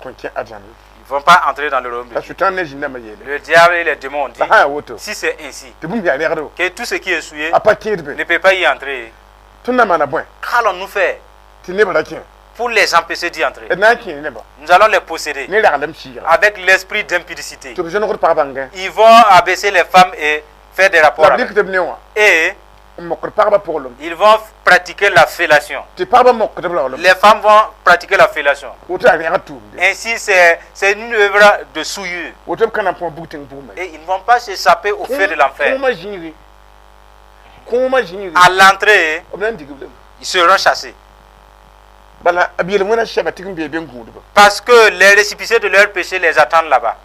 ils ne vont pas entrer dans le royaume de Dieu. Le diable et les démons ont dit, si c'est ainsi, que tout ce qui est souillé ne peut pas y entrer, qu'allons-nous faire pour les empêcher d'y entrer? Nous allons les posséder avec l'esprit d'impudicité. Ils vont abaisser les femmes et faire des rapports avec. Et ils vont pratiquer la fellation. Les femmes vont pratiquer la fellation. Ainsi, c'est une œuvre de souillure. Et ils ne vont pas s'échapper au feu de l'enfer. À l'entrée, ils seront chassés. Parce que les récipients de leur péché les attendent là-bas.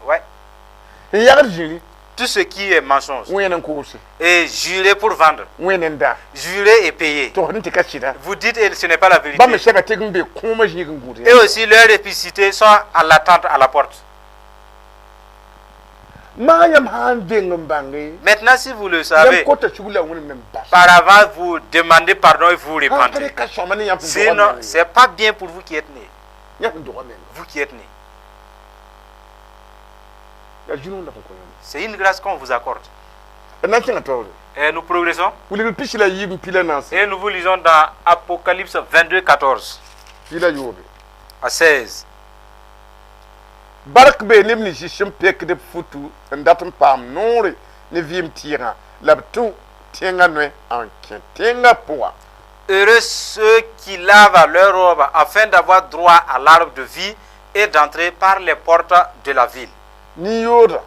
Ouais. Tout ce qui est mensonge et jurer pour vendre, jurer et payer. Vous dites et ce n'est pas la vérité. Et aussi leurs récipients sont à l'attente à la porte. Maintenant, si vous le savez, par avant, vous demandez pardon et vous répandez. Sinon, ce n'est pas bien pour vous qui êtes nés. Vous qui êtes nés. C'est une grâce qu'on vous accorde. Et nous progressons. Et nous vous lisons dans Apocalypse 22, 14 à 16. Barak be ne ni shishim pek de futu ndatum pam nore ne vim tira labtu tenga noe en tenga poa. Heureux ceux qui lavent leur robe afin d'avoir droit à l'arbre de vie et d'entrer par les portes de la ville. Ni yoda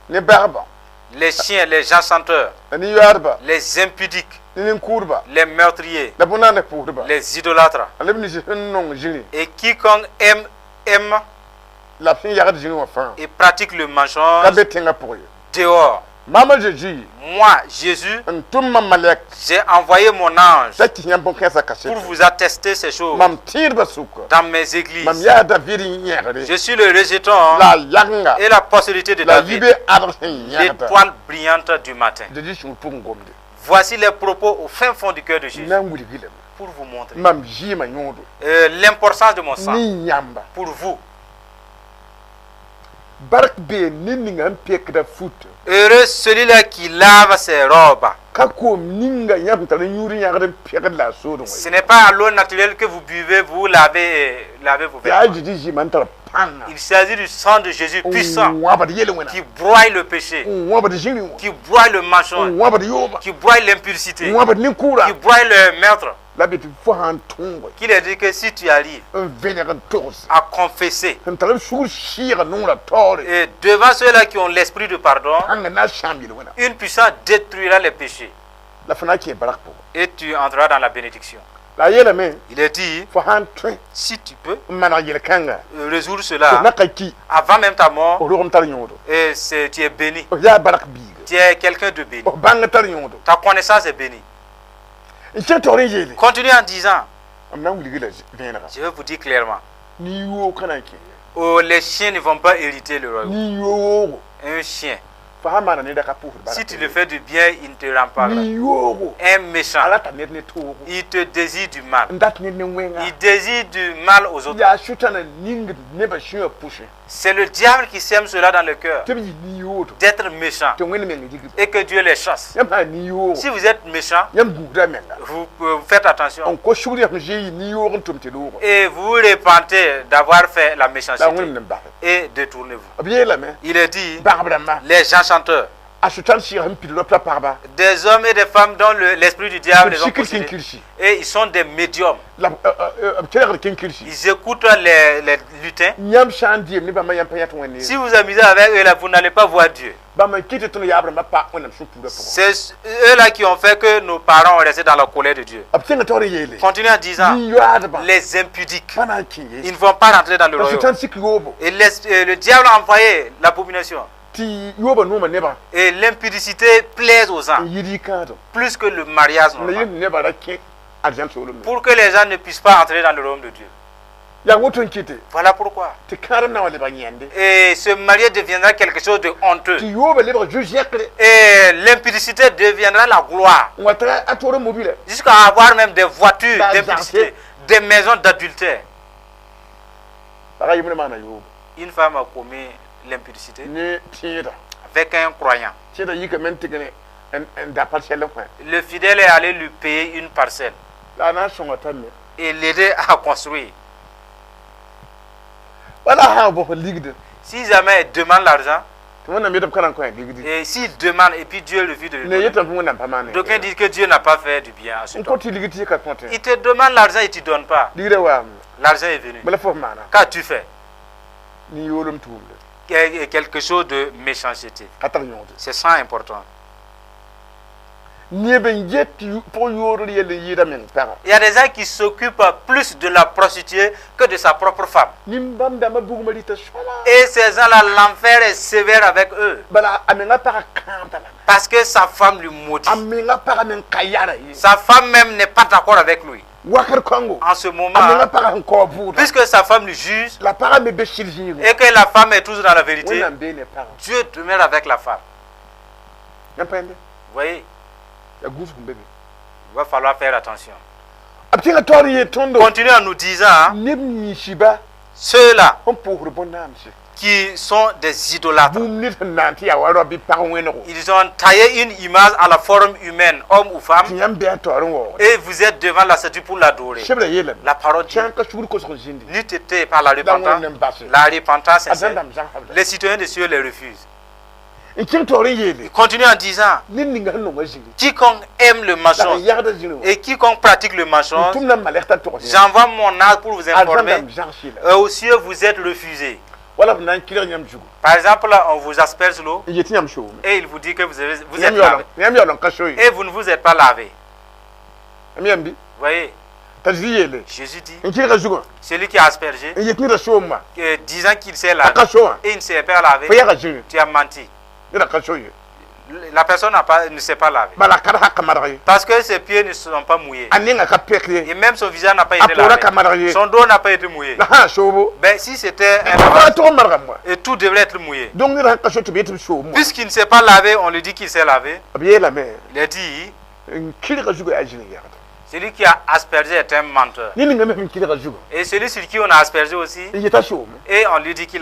ne barba, les chiens, les gens chanteurs, ni yarba, les impudiques, ni kurba, les meurtriers, la bonane pourba, les idolâtres, et quiconque aime la fin yarad jini wa fin et pratique le mensonge dehors. Maman Jésus, moi Jésus, j'ai envoyé mon ange pour vous attester ces choses dans mes églises. Je suis le rejeton et la postérité de David, l'étoile brillante du matin. Voici les propos au fin fond du cœur de Jésus pour vous montrer l'importance de mon sang pour vous. Heureux celui-là qui lave ses robes. Ce n'est pas à l'eau naturelle que vous buvez, vous lavez vos vêtements. Il s'agit du sang de Jésus puissant qui broie le péché, qui broie le mensonge, qui broie l'impudicité, qui broie le meurtre. Qu'il a dit que si tu arrives à confesser et devant ceux-là qui ont l'esprit de pardon, une puissance détruira les péchés et tu entreras dans la bénédiction. Il est dit, si tu peux résoudre cela avant même ta mort, et tu es béni. Tu es quelqu'un de béni. Ta connaissance est bénie. Continuez en disant, je vais vous dire clairement, les chiens ne vont pas hériter le royaume. Un chien, si tu le fais du bien, il ne te rend pas. Un méchant, il te désire du mal. Il désire du mal aux autres. C'est le diable qui sème cela dans le cœur, d'être méchant, et que Dieu les chasse. Si vous êtes méchant, vous faites attention et vous repentez d'avoir fait la méchanceté et détournez-vous. Il est dit, les gens chanteurs, des hommes et des femmes dont l'esprit du diable les ont possédés, et ils sont des médiums. Ils écoutent les lutins. Si vous amusez avec eux là, vous n'allez pas voir Dieu. C'est eux-là qui ont fait que nos parents ont resté dans la colère de Dieu. Continuez en disant, les impudiques, ils ne vont pas rentrer dans le royaume. Et le diable a envoyé l'abomination Et l'impudicité plaise aux gens plus que le mariage normal. Pour que les gens ne puissent pas entrer dans le royaume de Dieu. Voilà pourquoi. Et se marier deviendra quelque chose de honteux. Et l'impudicité deviendra la gloire. Jusqu'à avoir même des voitures d'impudicité, des maisons d'adultère. Une femme a commis l'impudicité avec un croyant. Le fidèle est allé lui payer une parcelle et l'aider à construire. Si jamais il demande l'argent, et s'il demande et puis Dieu refuse de lui donner, d'aucuns disent que Dieu n'a pas fait du bien à ce temps. Il te demande l'argent et il ne te donne pas. L'argent est venu. Qu'as-tu fait? Quelque chose de méchanceté. C'est ça important. Il y a des gens qui s'occupent plus de la prostituée que de sa propre femme. Et ces gens-là, l'enfer est sévère avec eux. Parce que sa femme lui maudit. Sa femme même n'est pas d'accord avec lui. En ce moment, puisque sa femme lui juge et que la femme est toujours dans la vérité, Dieu demeure avec la femme. Vous voyez? Il va falloir faire attention. Continue en nous disant, ceux-là qui sont des idolâtres, ils ont taillé une image à la forme humaine, homme ou femme, et vous êtes devant la statue pour l'adorer. La parole dit, n'eût été par la repentance sincère, les citoyens des cieux les refusent. Il continue en disant, quiconque aime le mensonge et quiconque pratique le mensonge, j'envoie mon âge pour vous informer, aux cieux vous êtes refusés. Par exemple, on vous asperge l'eau et il vous dit que vous êtes lavé. Et vous ne vous êtes pas lavé. Vous voyez? Jésus dit, celui qui a aspergé, disant qu'il s'est lavé et il ne s'est pas lavé, tu as menti. La personne ne s'est pas lavé. Parce que ses pieds ne sont pas mouillés. Et même son visage n'a pas été lavé. Son dos n'a pas été mouillé. Ben, si c'était un et tout devrait être mouillé. Puisqu'il ne s'est pas lavé, on lui dit qu'il s'est lavé. Il a dit, celui qui a aspergé est un menteur. Et celui sur qui on a aspergé aussi, et on lui dit qu'il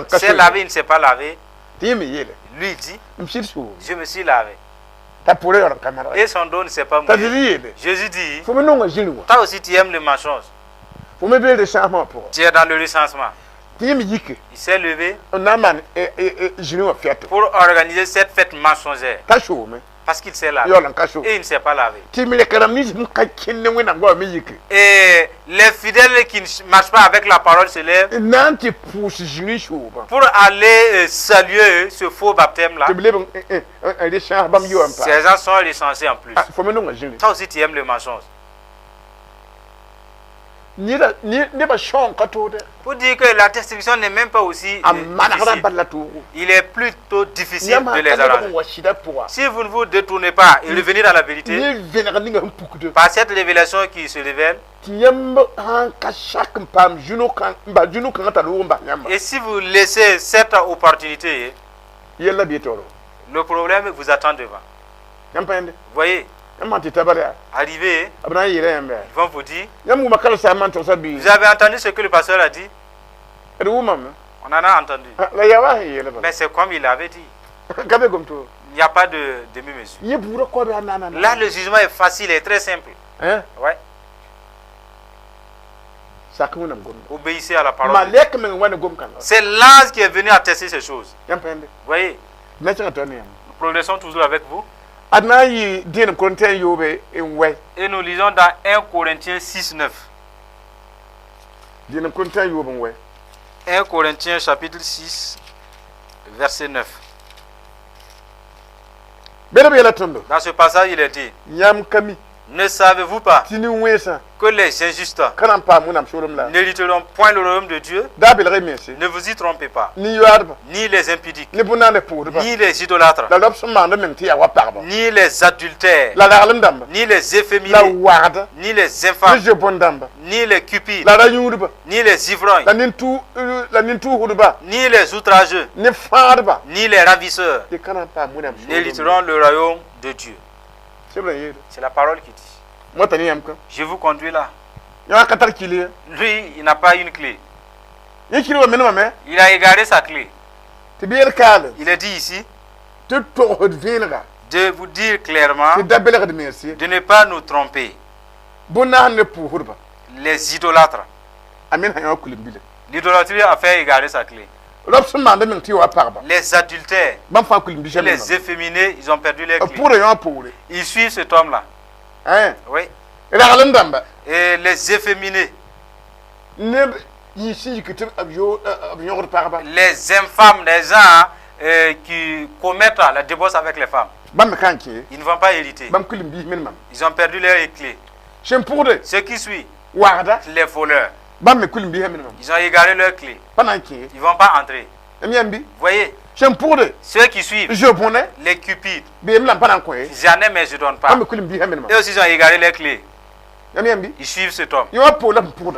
s'est lavé, il ne s'est pas lavé. Lui dit, je me suis lavé. Et son dos ne s'est pas mouillé. Jésus dit, toi aussi tu aimes le mensonge. Tu es dans le recensement. Il s'est levé pour organiser cette fête mensongère. Parce qu'il s'est lavé. Et il ne s'est pas lavé. Et les fidèles qui ne marchent pas avec la parole se lèvent pour aller saluer ce faux baptême-là. Ces gens sont recensés en plus. Toi aussi tu aimes le mensonge. Pour dire que la destruction n'est même pas aussi difficile. Il est plutôt difficile de les arranger. Si vous ne vous détournez pas et revenez dans la vérité, par cette révélation qui se révèle, et si vous laissez cette opportunité, le problème vous attend devant. Vous voyez? Arrivé, ils vont vous dire, vous avez entendu ce que le pasteur a dit? On en a entendu. Mais c'est comme il avait dit. Il n'y a pas de demi-mesure. Là, le jugement est facile et très simple. Ouais. Obéissez à la parole. C'est l'ange qui est venu attester ces choses. Vous voyez? Nous progressons toujours avec vous. Et nous lisons dans 1 Corinthiens 6, 9. 1 Corinthiens chapitre 6, verset 9. Dans ce passage, il est dit, Ne savez-vous pas que les injustes n'hériteront point le royaume de Dieu? Ne vous y trompez pas. Ni les impudiques, ni les idolâtres, ni les adultères, ni les efféminés, ni les infâmes, ni les cupides, ni les ivrognes, ni les outrageux, ni les ravisseurs n'hériteront le royaume de Dieu. C'est la parole qui dit. Je vous conduis là. Lui, il n'a pas une clé. Il a égaré sa clé. Il est dit ici de vous dire clairement de ne pas nous tromper. Les idolâtres. L'idolâtrie a fait égarer sa clé. Les adultères, les efféminés, ils ont perdu leur clé. Ils suivent cet homme-là. Oui. Et les efféminés, les infâmes, les gens qui commettent la débauche avec les femmes, ils ne vont pas hériter. Ils ont perdu leur clé. Ceux qui suivent, les voleurs, ils ont égaré leur clé. Ils ne vont pas entrer. Vous voyez, ceux qui suivent, les cupides, j'en ai mais je ne donne pas. Eux aussi, ils ont égaré leur clé. Ils suivent cet homme.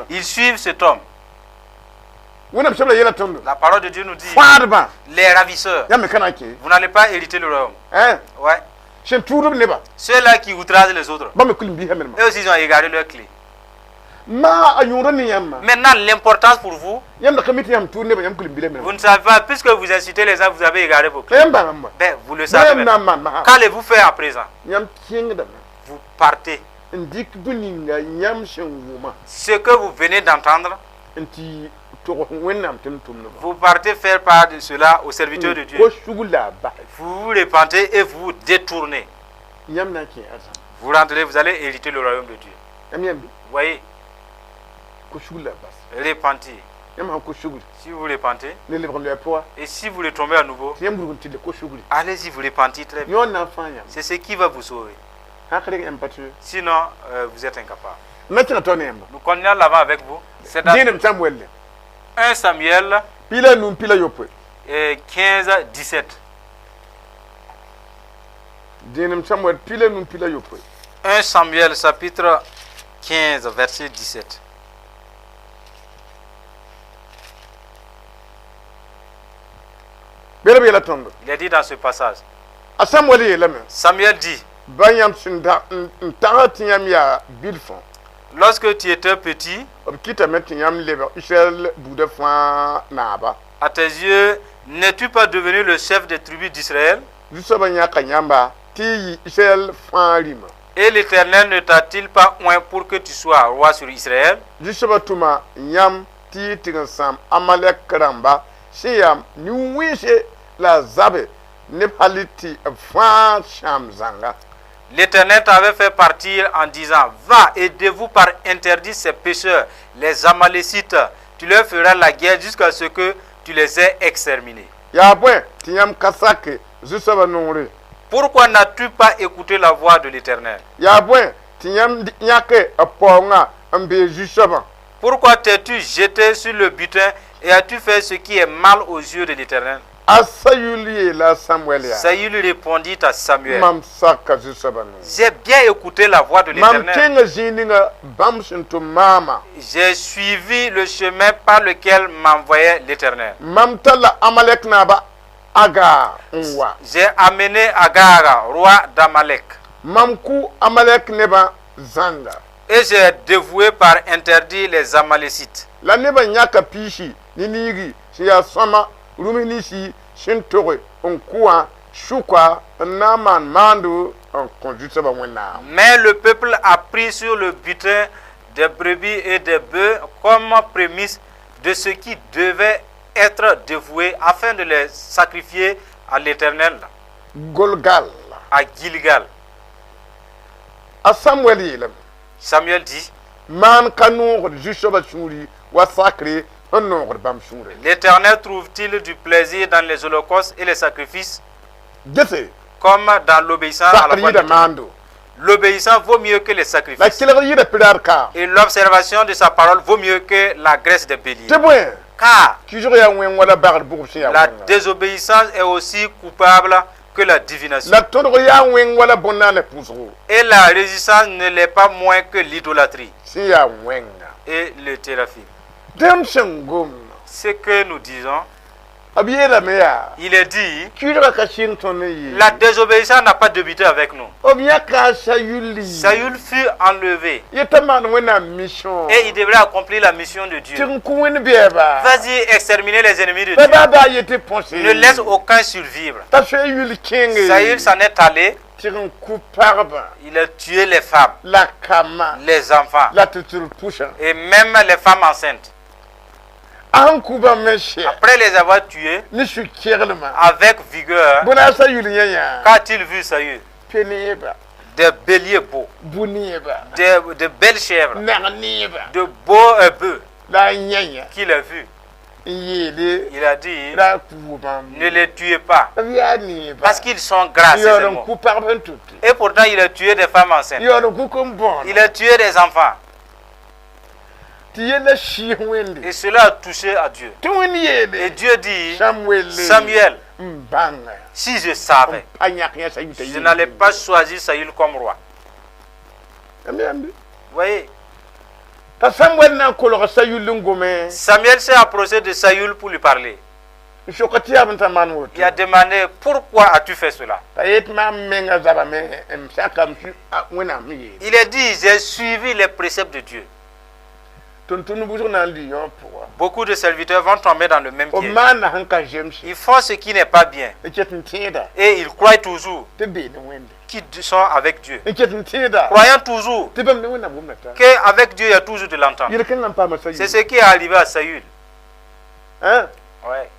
Ils suivent cet homme. La parole de Dieu nous dit, les ravisseurs, vous n'allez pas hériter le royaume. Ouais. Ceux-là qui outragent les autres, eux aussi, ils ont égaré leur clé. Maintenant, l'importance pour vous, vous ne savez pas, puisque vous incitez les gens, vous avez égaré vos clés. Ben, vous le savez. Qu'allez-vous faire à présent? Vous partez. Ce que vous venez d'entendre, vous partez faire part de cela aux serviteurs de Dieu. Vous vous repentez et vous détournez. Vous rentrez, vous allez hériter le royaume de Dieu. Vous voyez? Repentir. Si vous repentez, et si vous retombez à nouveau, allez-y, vous repentez très bien. C'est ce qui va vous sauver. Sinon, vous êtes incapable. Nous continuons l'avant avec vous. C'est dans 1 Samuel 15, 17. 1 Samuel chapitre 15, verset 17. Il est dit dans ce passage. Samuel dit, lorsque tu étais petit, à tes yeux, n'es-tu pas devenu le chef des tribus d'Israël? Et l'Éternel ne t'a-t-il pas oint pour que tu sois roi sur Israël? L'Éternel t'avait fait partir en disant, va, aidez-vous par interdit ces pécheurs, les Amalécites. Tu leur feras la guerre jusqu'à ce que tu les aies exterminés. Pourquoi n'as-tu pas écouté la voix de l'Éternel? Pourquoi t'es-tu jeté sur le butin et as-tu fait ce qui est mal aux yeux de l'Éternel? Saül répondit à Samuel, j'ai bien écouté la voix de l'Éternel. J'ai suivi le chemin par lequel m'envoyait l'Éternel. J'ai amené Agar, roi d'Amalek. Et j'ai dévoué par interdit les Amalécites. Mais le peuple a pris sur le butin des brebis et des bœufs comme prémisse de ce qui devait être dévoué afin de les sacrifier à l'Éternel à Gilgal. Samuel dit, l'Éternel trouve-t-il du plaisir dans les holocaustes et les sacrifices, comme dans l'obéissance à la voix de Dieu? L'obéissance vaut mieux que les sacrifices. Et l'observation de sa parole vaut mieux que la graisse des béliers. Car la désobéissance est aussi coupable que la divination. Et la résistance ne l'est pas moins que l'idolâtrie et le téraphim. Ce que nous disons, il est dit, la désobéissance n'a pas débuté avec nous. Saül fut enlevé et il devrait accomplir la mission de Dieu. Vas-y exterminer les ennemis de Dieu. Ne laisse aucun survivre. Saül s'en est allé. Il a tué les femmes, les enfants et même les femmes enceintes. Après les avoir tués, avec vigueur, qu'a-t-il vu Saül? Des béliers beaux, de belles chèvres, de beaux bœufs qu'il a vus. Il a dit, ne les tuez pas, parce qu'ils sont gras. Et pourtant, il a tué des femmes enceintes. Il a tué des enfants. Et cela a touché à Dieu. Et Dieu dit, Samuel, si je savais, je n'allais pas choisir Saül comme roi. Vous voyez? Samuel s'est approché de Saül pour lui parler. Il a demandé, pourquoi as-tu fait cela? Il a dit, j'ai suivi les préceptes de Dieu. Beaucoup de serviteurs vont tomber dans le même piège. Ils font ce qui n'est pas bien. Et ils croient toujours qu'ils sont avec Dieu. Croyant toujours qu'avec Dieu, il y a toujours de l'entente. C'est ce qui est arrivé à Saül. Ouais.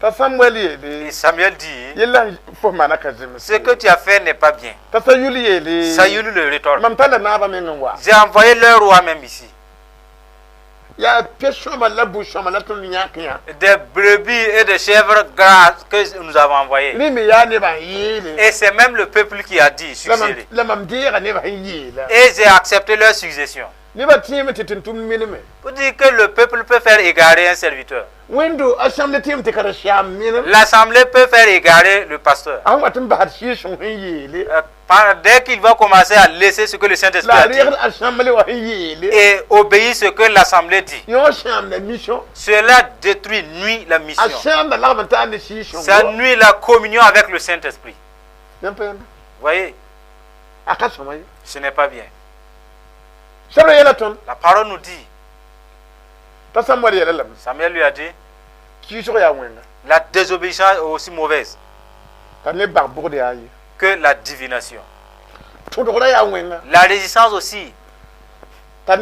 Et Samuel dit, ce que tu as fait n'est pas bien. Saül le rétorque. J'ai envoyé leur roi même ici. Des brebis et des chèvres grasses que nous avons envoyées. Et c'est même le peuple qui a dit succéder. Et j'ai accepté leur succession. Vous dites que le peuple peut faire égarer un serviteur. L'assemblée peut faire égarer le pasteur. Dès qu'il va commencer à laisser ce que le Saint-Esprit a dit et obéir ce que l'assemblée dit, cela détruit, nuit la mission. Ça nuit la communion avec le Saint-Esprit. Vous voyez? Ce n'est pas bien. La parole nous dit, Samuel lui a dit, la désobéissance est aussi mauvaise que la divination. La résistance aussi ne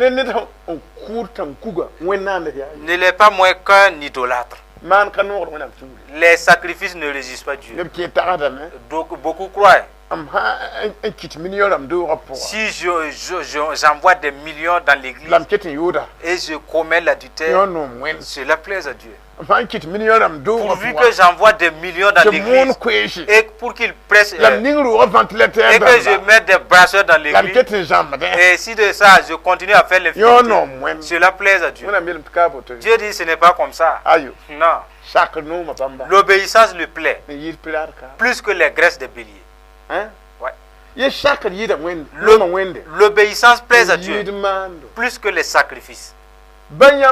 l'est pas moins qu'un idolâtre. Les sacrifices ne résistent pas Dieu. Donc beaucoup croient. Si j'envoie des millions dans l'église et je commets l'adultère, cela plaise à Dieu. Pourvu que j'envoie des millions dans l'église et pour qu'ils pressent et que je mette des brasseurs dans l'église, et si de ça je continue à faire les filles, cela plaise à Dieu. Dieu dit ce n'est pas comme ça. Non. L'obéissance lui plaît plus que les graisses des béliers. L'obéissance plaise à Dieu plus que les sacrifices. Malgré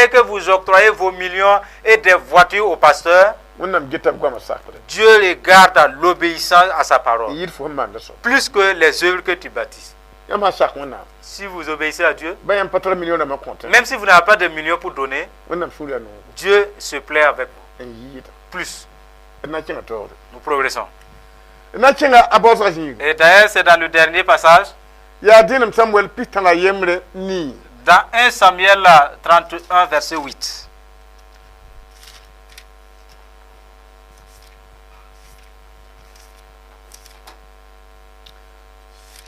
que vous octroyez vos millions et des voitures au pasteur, Dieu regarde à l'obéissance à sa parole plus que les œuvres que tu bâtisses. Si vous obéissez à Dieu, même si vous n'avez pas de millions pour donner, Dieu se plaît avec vous plus. Nous progressons. Et d'ailleurs, c'est dans le dernier passage, dans 1 Samuel 31, verset 8.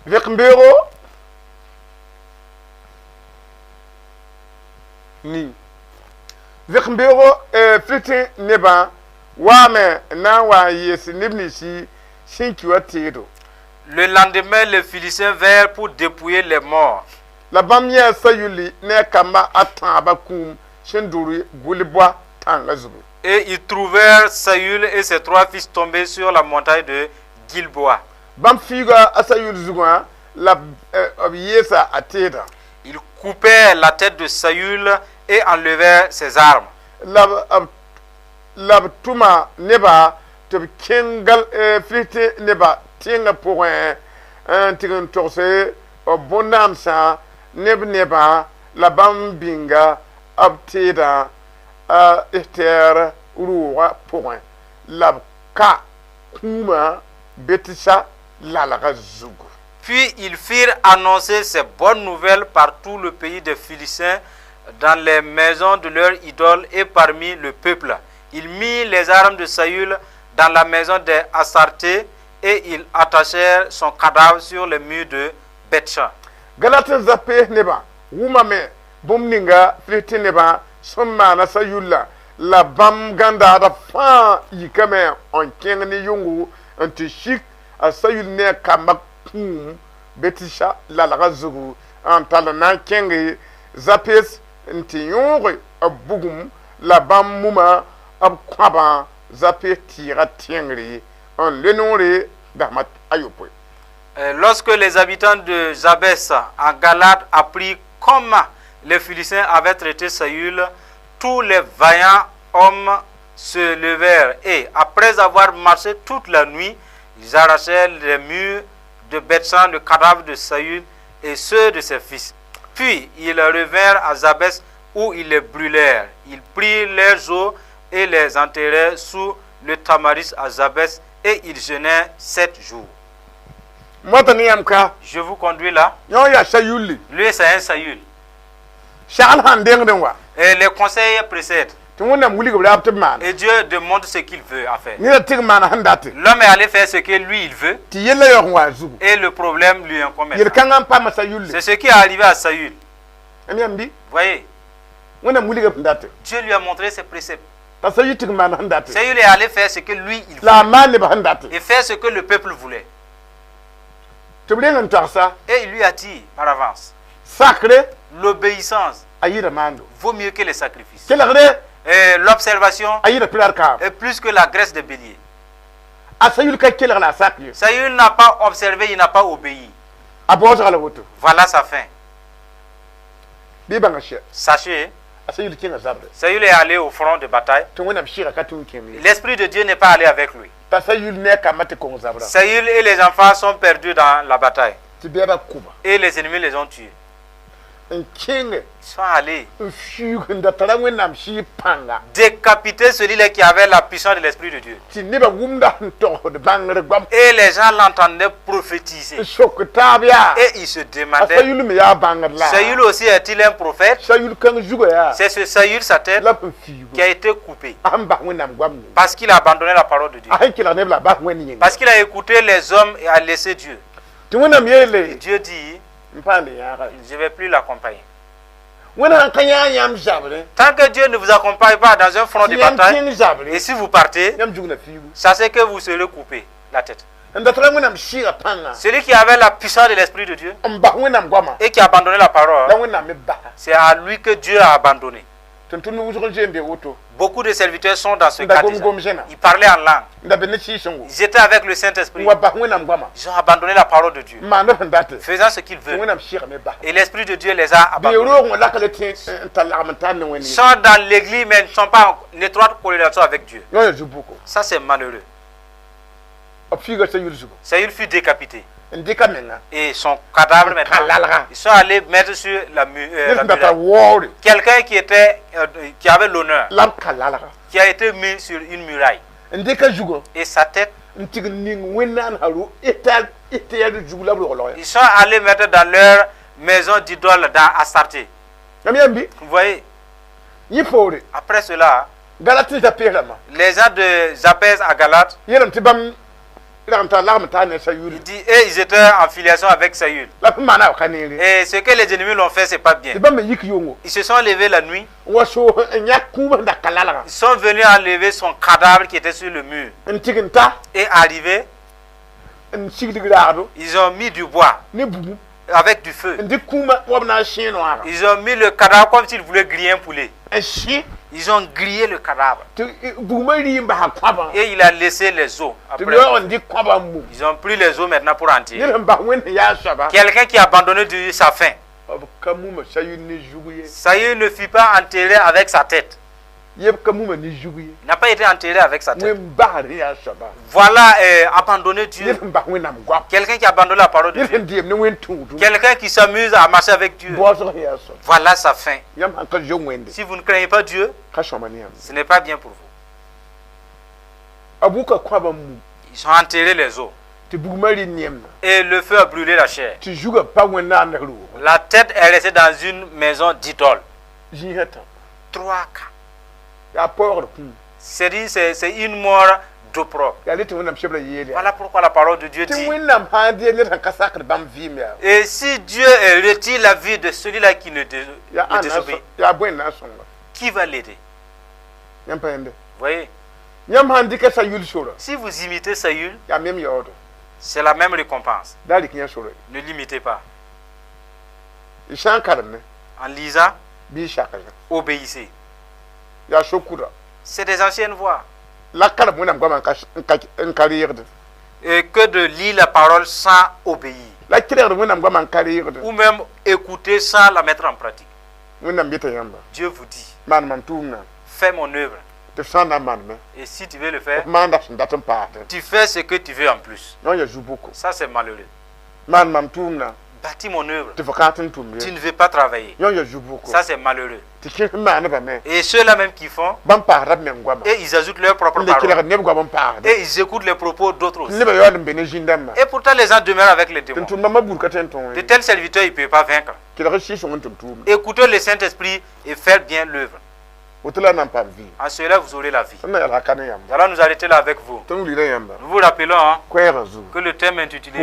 Vekmbero fitin neba Le lendemain, les Philistins vinrent pour dépouiller les morts. Et ils trouvèrent Saül et ses 3 fils tombés sur la montagne de Gilboa. Ils coupèrent la tête de Saül et enlevèrent ses armes. Puis ils firent annoncer ces bonnes nouvelles par tout le pays des Philistins, dans les maisons de leurs idoles et parmi le peuple. Ils mirent les armes de Saül dans la maison des Astartés et ils attachèrent son cadavre sur les murs de Bethshan. La bam ganda da fa yikame on kengni yungu anti shik asayul ne kamak betisha la razugu antala na kengi zapes nti yungu abugum la bam muma ab kwaba zapes tira tiengri on lenore damat ayopo. Lorsque les habitants de Jabès en Galade apprirent comment les Philistins avaient traité Saül, tous les vaillants hommes se levèrent et, après avoir marché toute la nuit, ils arrachèrent les murs de Bethshan, le cadavre de Saül et ceux de ses fils. Puis ils revinrent à Jabès où ils les brûlèrent. Ils prirent leurs os et les enterrèrent sous le tamaris à Jabès et ils jeûnèrent 7 jours. Je vous conduis là. Lui, c'est un Saül. Et les conseils précèdent. Et Dieu demande ce qu'il veut à faire. L'homme est allé faire ce que lui il veut. Et le problème lui incombe. C'est ce qui est arrivé à Saül. Voyez. Dieu lui a montré ses préceptes. Saül est allé faire ce que lui il veut. Et faire ce que le peuple voulait. Et il lui a dit par avance. L'obéissance vaut mieux que les sacrifices. Et l'observation est plus que la graisse de bélier. Saül n'a pas observé, il n'a pas obéi. Voilà sa fin. Sachez, Saül est allé au front de bataille. L'Esprit de Dieu n'est pas allé avec lui. Saül et les enfants sont perdus dans la bataille. Et les ennemis les ont tués. Ils sont allés décapiter celui-là qui avait la puissance de l'Esprit de Dieu. Et les gens l'entendaient prophétiser. Et ils se demandaient, Saül aussi est-il un prophète? C'est ce Saül, sa tête, qui a été coupée. Parce qu'il a abandonné la parole de Dieu. Parce qu'il a écouté les hommes et a laissé Dieu. Et Dieu dit, je ne vais plus l'accompagner. Tant que Dieu ne vous accompagne pas dans un front de bataille, et si vous partez, sachez que vous serez coupé la tête. Celui qui avait la puissance de l'Esprit de Dieu et qui a abandonné la parole, c'est à lui que Dieu a abandonné. Beaucoup de serviteurs sont dans ce cas. Ils parlaient en langue. Ils étaient avec le Saint-Esprit. Ils ont abandonné la parole de Dieu, faisant ce qu'ils veulent. Et l'Esprit de Dieu les a abandonnés. Ils sont dans l'église, mais ils ne sont pas en étroite corrélation avec Dieu. Ça, c'est malheureux. Saül fut décapité. Et son cadavre maintenant, ils sont allés mettre sur la muraille. Quelqu'un qui avait l'honneur, qui a été mis sur une muraille. Et sa tête, ils sont allés mettre dans leur maison d'idole dans Astarté. Vous voyez. Après cela, les gens de Jabès à Galate, Il dit, et ils étaient en filiation avec Saül. Et ce que les ennemis l'ont fait, c'est pas bien. Ils se sont levés la nuit. Ils sont venus enlever son cadavre qui était sur le mur. Et arrivés, ils ont mis du bois avec du feu. Ils ont mis le cadavre comme s'ils voulaient griller un poulet. Ils ont grillé le cadavre. Et il a laissé les os. Après, ils ont pris les os maintenant pour en tirer. Quelqu'un qui a abandonné Dieu sa faim. Saül ne fut pas enterré avec sa tête. Il n'a pas été enterré avec sa tête. Voilà abandonner Dieu. Quelqu'un qui a abandonné la parole de Dieu. Quelqu'un qui s'amuse à marcher avec Dieu. Voilà sa fin. Si vous ne craignez pas Dieu, ce n'est pas bien pour vous. Ils ont enterré les os. Et le feu a brûlé la chair. La tête est restée dans une maison d'idole. 3 cas. C'est une mort d'opprobre. Voilà pourquoi la parole de Dieu dit. Et si Dieu retire la vie de celui-là qui ne désobéit, qui va l'aider? Voyez? Si vous imitez Saül, c'est la même récompense. Ne l'imitez pas. En lisant, obéissez. C'est des anciennes voix. Et que de lire la parole sans obéir. Ou même écouter sans la mettre en pratique. Dieu vous dit, fais mon œuvre. Et si tu veux le faire, tu fais ce que tu veux en plus. Ça c'est malheureux. Bâtis mon œuvre. Tu ne veux pas travailler. Ça c'est malheureux. Et ceux-là même qui font, et ils ajoutent leurs propres paroles. Et ils écoutent les propos d'autres aussi. Et pourtant les gens demeurent avec les démons. De tels serviteurs, ils ne peuvent pas vaincre. Écoutez le Saint-Esprit et faire bien l'œuvre. En cela, vous aurez la vie. Nous allons nous arrêter là avec vous. Nous vous rappelons que le thème intitulé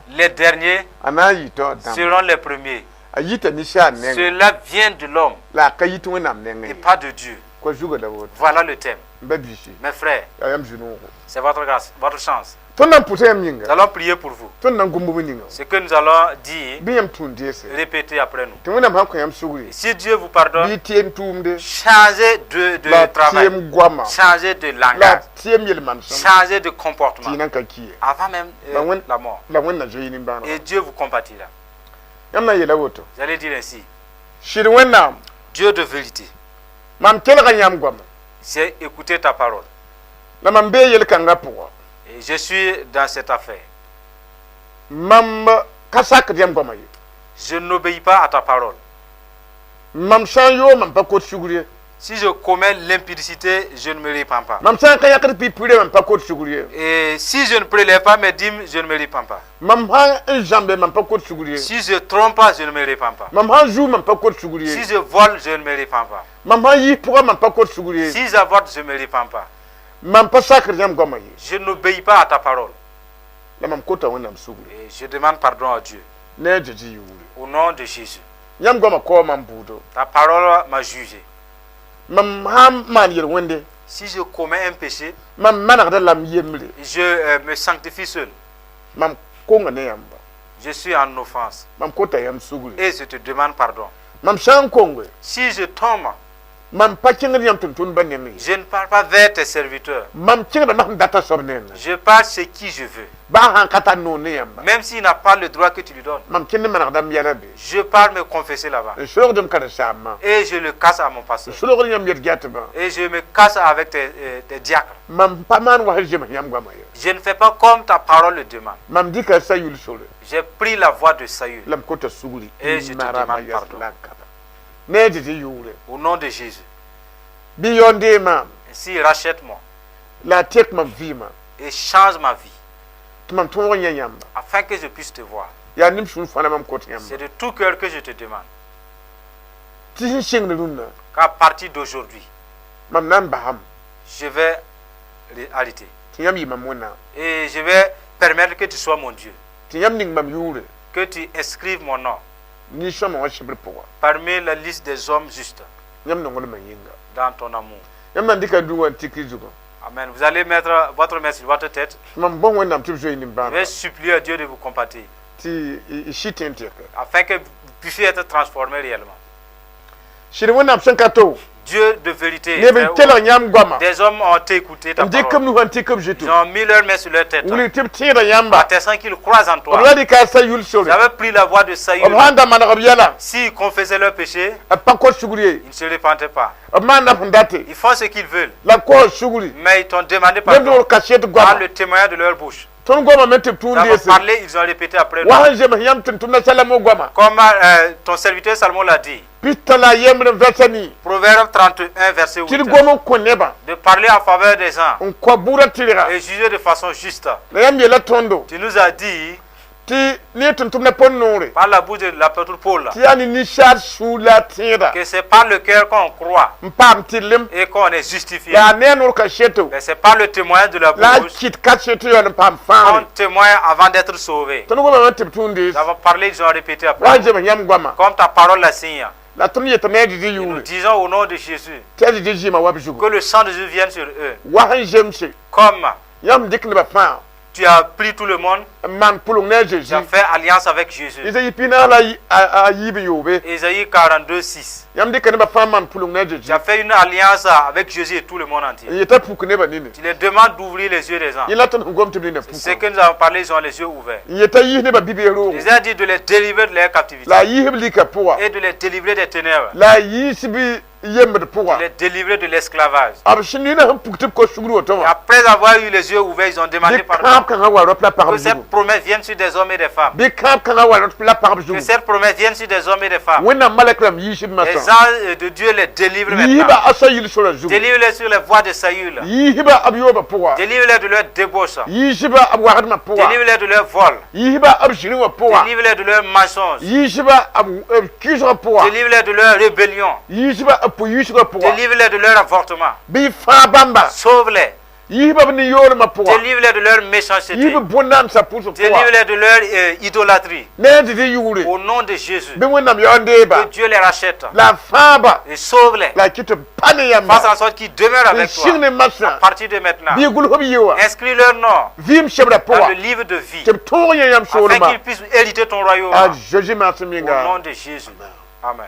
les derniers seront les premiers. Cela vient de l'homme et pas de Dieu. Voilà le thème. Mes frères, c'est votre grâce, votre chance. Nous allons prier pour vous. Ce que nous allons dire, répétez après nous. Et si Dieu vous pardonne, changez de travail, changez de langage, changez de comportement, avant même la mort. Et Dieu vous compatira. Vous allez dire ainsi, Dieu de vérité, j'ai écouté ta parole. Et je suis dans cette affaire. Je n'obéis pas à ta parole. Si je commets l'impudicité, je ne me répands pas. Et si je ne prélève pas mes dîmes, je ne me répands pas. Si je trompe pas, je ne me répands pas. Si je vole, je ne me répands pas. Si j'avorte, je ne me répands pas. Je n'obéis pas à ta parole. Et je demande pardon à Dieu. Au nom de Jésus. Ta parole m'a jugé. Si je commets un péché, je me sanctifie seul. Je suis en offense. Et je te demande pardon. Si je tombe, je ne parle pas vers tes serviteurs. Je parle ce qui je veux. Même s'il n'a pas le droit que tu lui donnes. Je parle me confesser là-bas. Et je le casse à mon pasteur. Et je me casse avec tes diacres. Je ne fais pas comme ta parole le demande. J'ai pris la voie de Saül. Et je te demande pardon. Au nom de Jésus. Ainsi, rachète-moi. Et change ma vie. Afin que je puisse te voir. C'est de tout cœur que je te demande. Qu'à partir d'aujourd'hui, je vais arrêter. Et je vais permettre que tu sois mon Dieu. Que tu inscrives mon nom parmi la liste des hommes justes dans ton amour. Amen. Vous allez mettre votre main sur votre tête. Je vais supplier à Dieu de vous compatir afin que vous puissiez être transformé réellement. Dieu de vérité, des hommes ont écouté ta parole. Ils ont mis leur main sur leur tête. Attestant qu'ils croient en toi. Ils avaient pris la voie de Saül. S'ils confessaient leur péché, ils ne se repentaient pas. Ils font ce qu'ils veulent. Mais ils t'ont demandé pardon par le témoignage de leur bouche. Ils ont parlé, ils ont répété après. Comme ton serviteur Salomon l'a dit. Proverbe 31, verset 8. De parler en faveur des gens et juger de façon juste. Tu nous as dit par la bouche de l'apôtre Paul que c'est par le cœur qu'on croit et qu'on est justifié. Mais c'est par le témoignage de la bouche qu'on témoigne avant d'être sauvé. Nous avons parlé, ils ont répété après. Comme ta parole la signe. Nous disons au nom de Jésus que le sang de Jésus vienne sur eux. Comme tu as pris tout le monde, tu as fait alliance avec Jésus. Ésaïe 42, 6. Tu as fait une alliance avec Jésus et tout le monde entier. Tu les demandes d'ouvrir les yeux des gens. C'est ce que nous avons parlé, ils ont les yeux ouverts. Il les a dit de les délivrer de leur captivité et de les délivrer des ténèbres. De les délivrer de l'esclavage. Après avoir eu les yeux ouverts, ils ont demandé pardon. Que cette promesse vienne sur des hommes et des femmes. Que cette promesse vienne sur des hommes et des femmes. Les anges de Dieu les délivrent maintenant. Délivre-les sur les voies de Saül. Délivre-les de leur débauche. Délivre-les de leur vol. Délivre-les de leur mensonge. Délivre-les de leur rébellion. Délivre-les de leur avortement. Sauve-les. Délivre-les de leur méchanceté. Délivre-les de leur idolâtrie. Au nom de Jésus. Que Dieu les rachète. Et sauve-les. Fasse en sorte qu'ils demeurent avec toi. À partir de maintenant. Inscris leur nom dans le livre de vie. Afin qu'ils puissent hériter ton royaume. Au nom de Jésus. Amen.